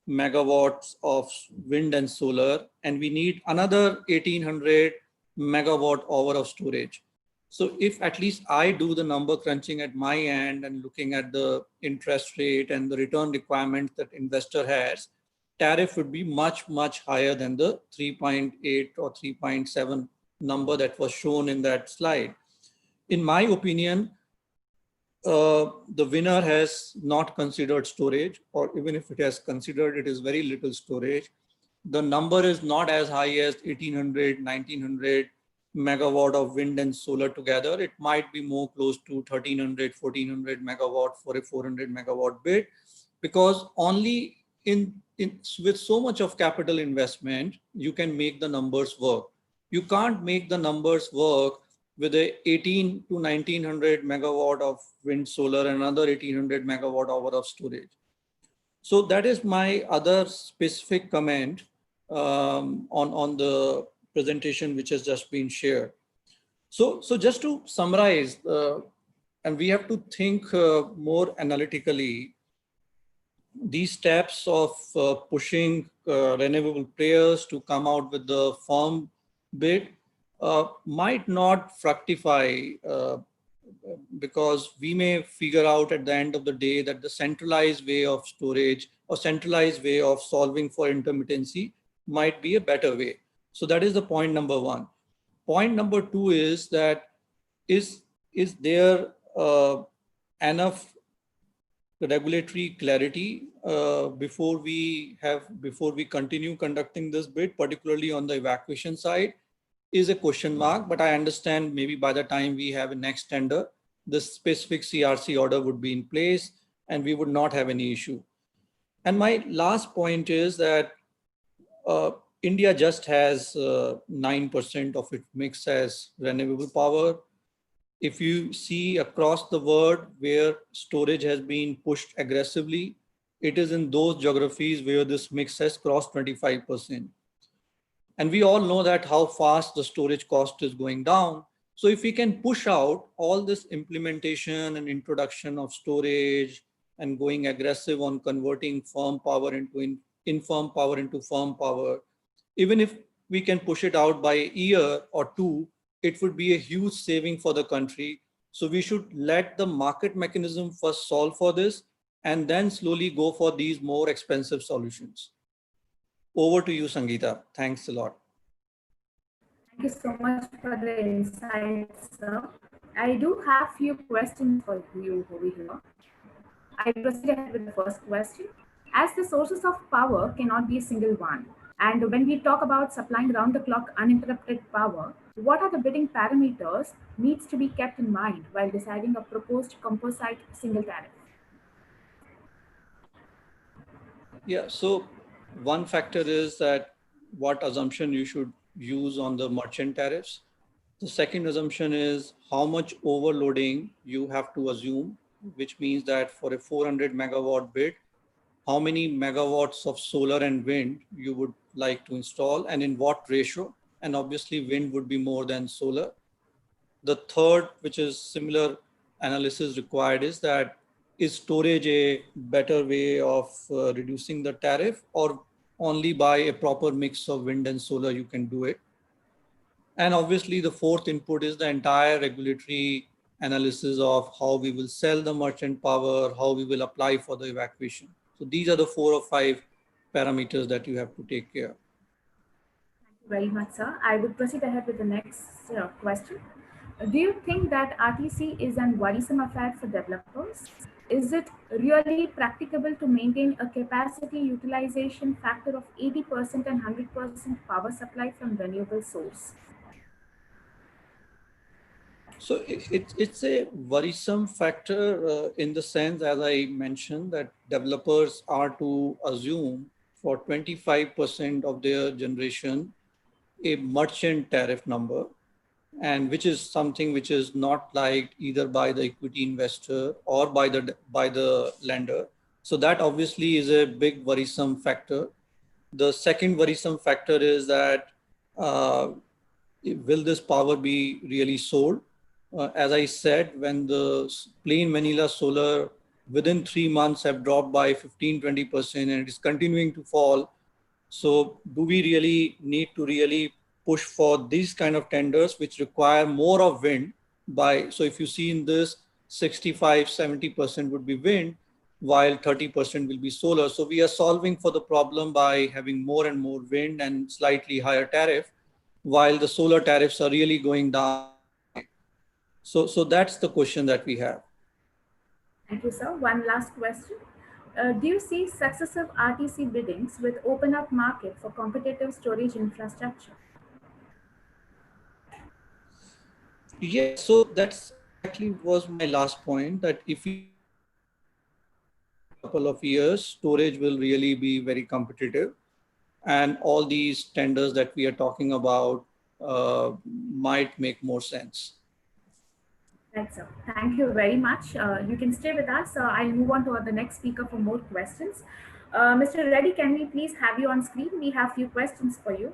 megawatts of wind and solar, and we need another 1800 megawatt hour of storage. So if at least I do the number crunching at my end and looking at the interest rate and the return requirements that investor has, tariff would be much, much higher than the 3.8 or 3.7 number that was shown in that slide. In my opinion, the winner has not considered storage, or even if it has considered, it is very little storage. The number is not as high as 1800, 1900. megawatt of wind and solar together, it might be more close to 1300, 1400 megawatt for a 400 megawatt bid, because only with so much of capital investment, you can make the numbers work. You can't make the numbers work with a 18 to 1900 megawatt of wind solar and another 1800 megawatt hour of storage. So that is my other specific comment on the presentation which has just been shared. So just to summarize, and we have to think more analytically, these steps of pushing renewable players to come out with the firm bid might not fructify, because we may figure out at the end of the day that the centralized way of storage or centralized way of solving for intermittency might be a better way. So that is the point number one. Point number two is that is there enough regulatory clarity before we continue conducting this bid, particularly on the evacuation side, is a question mark. But I understand maybe by the time we have a next tender, the specific CRC order would be in place and we would not have any issue. And my last point is that India just has 9% of its mix as renewable power. If you see across the world where storage has been pushed aggressively, it is in those geographies where this mix has crossed 25%. And we all know that how fast the storage cost is going down. So if we can push out all this implementation and introduction of storage and going aggressive on converting firm power into infirm power into firm power, even if we can push it out by a year or two, it would be a huge saving for the country. So we should let the market mechanism first solve for this and then slowly go for these more expensive solutions. Over to you, Sangeeta. Thanks a lot. Thank you so much for the insights, sir. I do have few questions for you over here. I proceed ahead with the first question. As the sources of power cannot be a single one, and when we talk about supplying round-the-clock uninterrupted power, what are the bidding parameters needs to be kept in mind while deciding a proposed composite single tariff? Yeah, so one factor is that what assumption you should use on the merchant tariffs. The second assumption is how much overloading you have to assume, which means that for a 400 megawatt bid, how many megawatts of solar and wind you would like to install and in what ratio. And obviously wind would be more than solar. The third, which is similar analysis required, is that is storage a better way of reducing the tariff, or only by a proper mix of wind and solar you can do it. And obviously the fourth input is the entire regulatory analysis of how we will sell the merchant power, how we will apply for the evacuation. So these are the 4 or 5 parameters that you have to take care. Thank you very much, sir. I would proceed ahead with the next question. Do you think that RTC is an worrisome affair for developers? Is it really practicable to maintain a capacity utilization factor of 80% and 100% power supply from renewable source? So it's a worrisome factor in the sense, as I mentioned, that developers are to assume for 25% of their generation a merchant tariff number, and which is something which is not liked either by the equity investor or by the lender. So that obviously is a big worrisome factor. The second worrisome factor is that will this power be really sold? As I said, when the plain vanilla solar within 3 months have dropped by 15-20% and it is continuing to fall. So do we really need to really push for these kind of tenders which require more of wind so if you see in this 65-70% would be wind while 30% will be solar. So we are solving for the problem by having more and more wind and slightly higher tariff while the solar tariffs are really going down. So that's the question that we have. Thank you, sir. One last question. Do you see successive RTC biddings with open up market for competitive storage infrastructure? Yes, so that's exactly was my last point, that if we couple of years, storage will really be very competitive, and all these tenders that we are talking about might make more sense. Right, sir. Thank you very much. You can stay with us. I'll move on to the next speaker for more questions. Mr. Reddy, can we please have you on screen? We have few questions for you.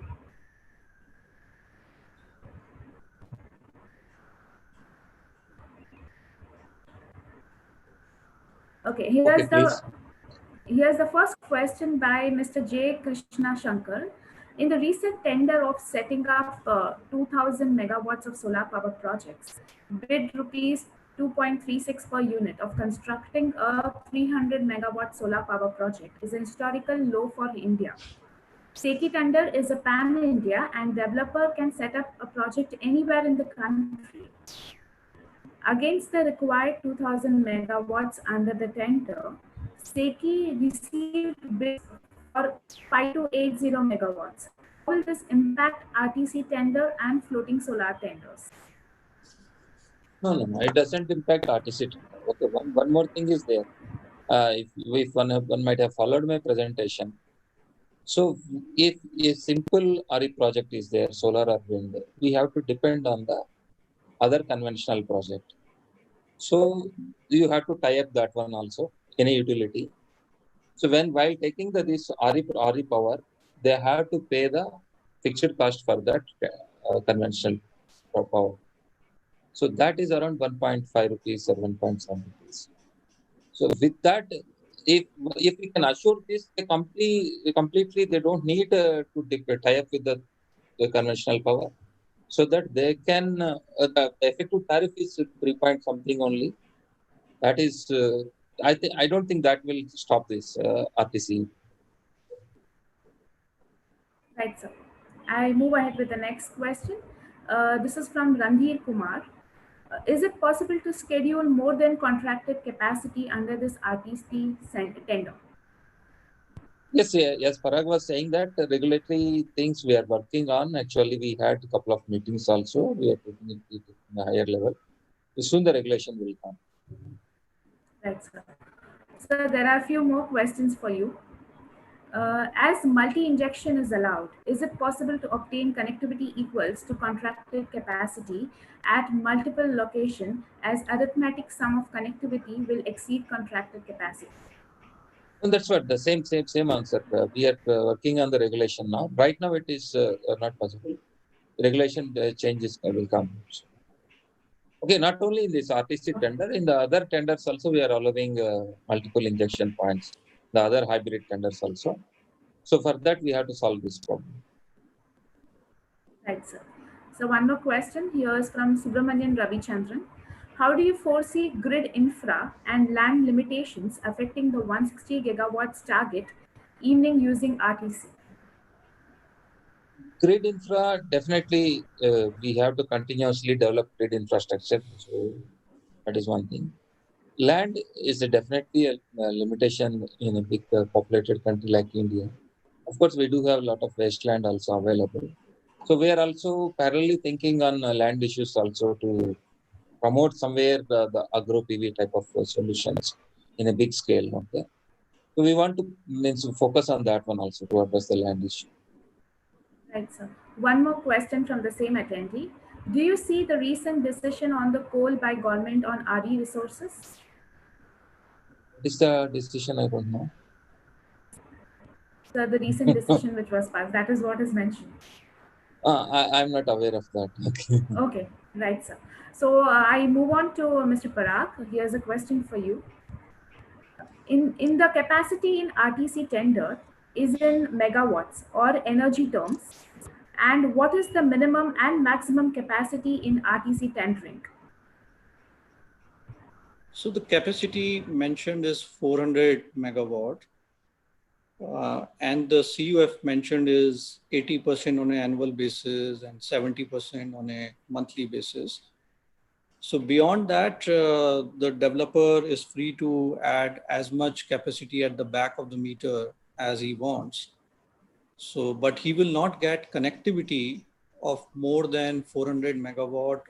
Okay, Okay, please. here's the first question by Mr. J. Krishna Shankar. In the recent tender of setting up 2,000 megawatts of solar power projects, bid rupees 2.36 per unit of constructing a 300 megawatt solar power project is a historical low for India. Seki tender is a pan-India and developer can set up a project anywhere in the country. Against the required 2,000 megawatts under the tender, Seki received bids for 5280 megawatts. How will this impact RTC tender and floating solar tenders? No, no, no. It doesn't impact artistic. Okay, one more thing is there. If one might have followed my presentation. So if a simple RE project is there, solar or wind, we have to depend on the other conventional project. So you have to tie up that one also, any utility. So while taking this RE power, they have to pay the fixed cost for that conventional power. So that is around 1.5 rupees or 1.7 rupees. So with that, if we can assure this, completely they don't need to tie up with the conventional power, so that they can the effective tariff is 3 point something only. That is, I don't think that will stop this RTC. Right, sir. I move ahead with the next question. This is from Randhir Kumar. Is it possible to schedule more than contracted capacity under this RTC tender? Yes, yes. Parag was saying that the regulatory things we are working on. Actually, we had a couple of meetings also. We are taking it in a higher level. Soon the regulation will come. Right, sir. Sir, there are a few more questions for you. As multi-injection is allowed, is it possible to obtain connectivity equals to contracted capacity at multiple locations as arithmetic sum of connectivity will exceed contracted capacity? And that's what the same answer. We are working on the regulation now. Right now, it is not possible. Regulation changes will come. Okay, not only in this RTC tender, in the other tenders also, we are allowing multiple injection points. The other hybrid tenders also. So for that, we have to solve this problem. Right, sir. So one more question here is from Subramanian Ravichandran. How do you foresee grid infra and land limitations affecting the 160 gigawatts target evening using RTC? Grid infra, definitely, we have to continuously develop grid infrastructure. So that is one thing. Land is definitely a limitation in a big populated country like India. Of course, we do have a lot of wasteland also available. So we are also parallelly thinking on land issues also to promote somewhere the agro PV type of solutions in a big scale. Okay. So we want to focus on that one also to address the land issue. Right, sir. One more question from the same attendee. Do you see the recent decision on the coal by government on RE resources? What is the decision? I don't know. So the recent decision which was passed, that is what is mentioned. I'm not aware of that. Okay. Okay, right, sir. So I move on to Mr. Parag. Here's a question for you. In the capacity in RTC tender is in megawatts or energy terms, and what is the minimum and maximum capacity in RTC tendering? So the capacity mentioned is 400 megawatt, and the CUF mentioned is 80% on an annual basis and 70% on a monthly basis. So beyond that, the developer is free to add as much capacity at the back of the meter as he wants. So, but he will not get connectivity of more than 400 megawatt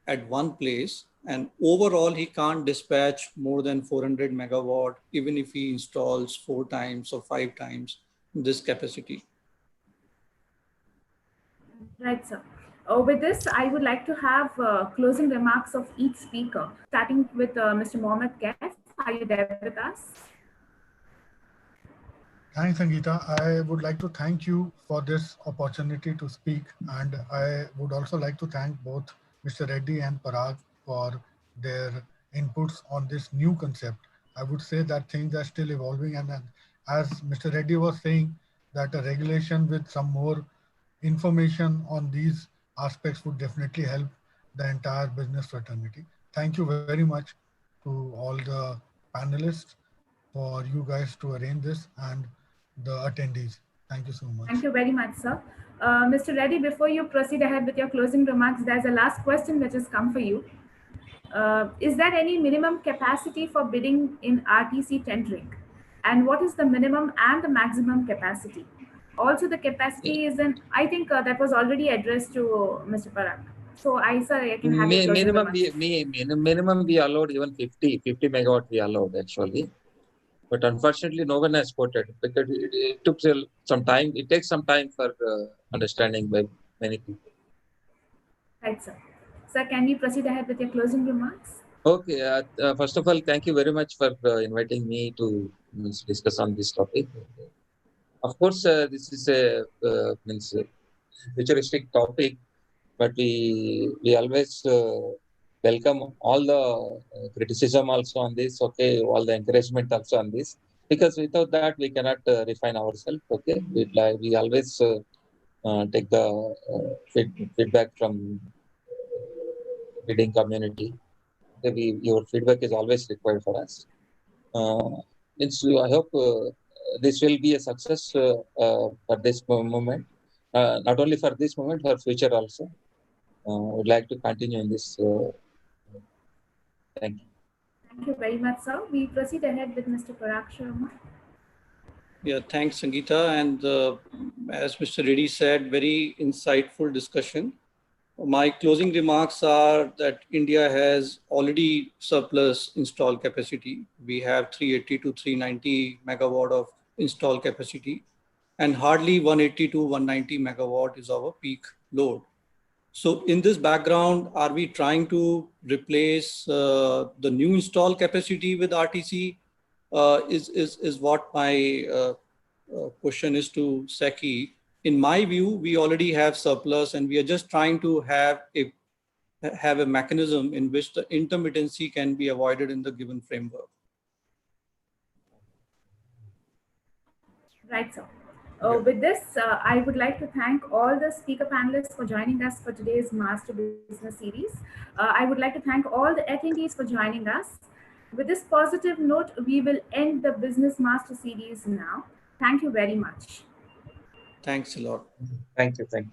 at one place, and overall he can't dispatch more than 400 megawatt, even if he installs 4 times or 5 times this capacity. Right, sir. With this, I would like to have closing remarks of each speaker, starting with Mr. Mohammed Kaif. Are you there with us? Thanks, Sangeeta. I would like to thank you for this opportunity to speak. And I would also like to thank both Mr. Reddy and Parag for their inputs on this new concept. I would say that things are still evolving. And as Mr. Reddy was saying, that a regulation with some more information on these aspects would definitely help the entire business fraternity. Thank you very much to all the panelists for you guys to arrange this and the attendees. Thank you so much. Thank you very much, sir. Mr. Reddy, before you proceed ahead with your closing remarks, there's a last question which has come for you. Is there any minimum capacity for bidding in RTC tendering? And what is the minimum and the maximum capacity? Also, the capacity is in, I think that was already addressed to Mr. Parag. So, sir, I can have your closing Minimum, remarks. minimum we allowed even 50 megawatt we allowed actually. But unfortunately, no one has quoted because it took some time. It takes some time for understanding by many people. Right, sir. Sir, can we proceed ahead with your closing remarks? Okay. First of all, thank you very much for inviting me to discuss on this topic. Of course, this is a futuristic topic, but we always welcome all the criticism also on this. Okay, all the encouragement also on this, because without that we cannot refine ourselves. Okay, we always take the feedback from bidding community. Your feedback is always required for us. I hope this will be a success for this moment. Not only for this moment, for future also. Would like to continue in this. Thank you. Thank you very much, sir. We proceed ahead with Mr. Parag Sharma. Yeah, thanks, Sangeeta. And as Mr. Reddy said, very insightful discussion. My closing remarks are that India has already surplus installed capacity. We have 380 to 390 megawatt of installed capacity, and hardly 180 to 190 megawatt is our peak load. So in this background, are we trying to replace the new installed capacity with RTC? Is what my question is to Seki. In my view, we already have surplus, and we are just trying to have a mechanism in which the intermittency can be avoided in the given framework. Right, sir. With this, I would like to thank all the speaker panelists for joining us for today's Master Business Series. I would like to thank all the attendees for joining us. With this positive note, we will end the Business Master Series now. Thank you very much. Thanks a lot. Thank you. Thank you.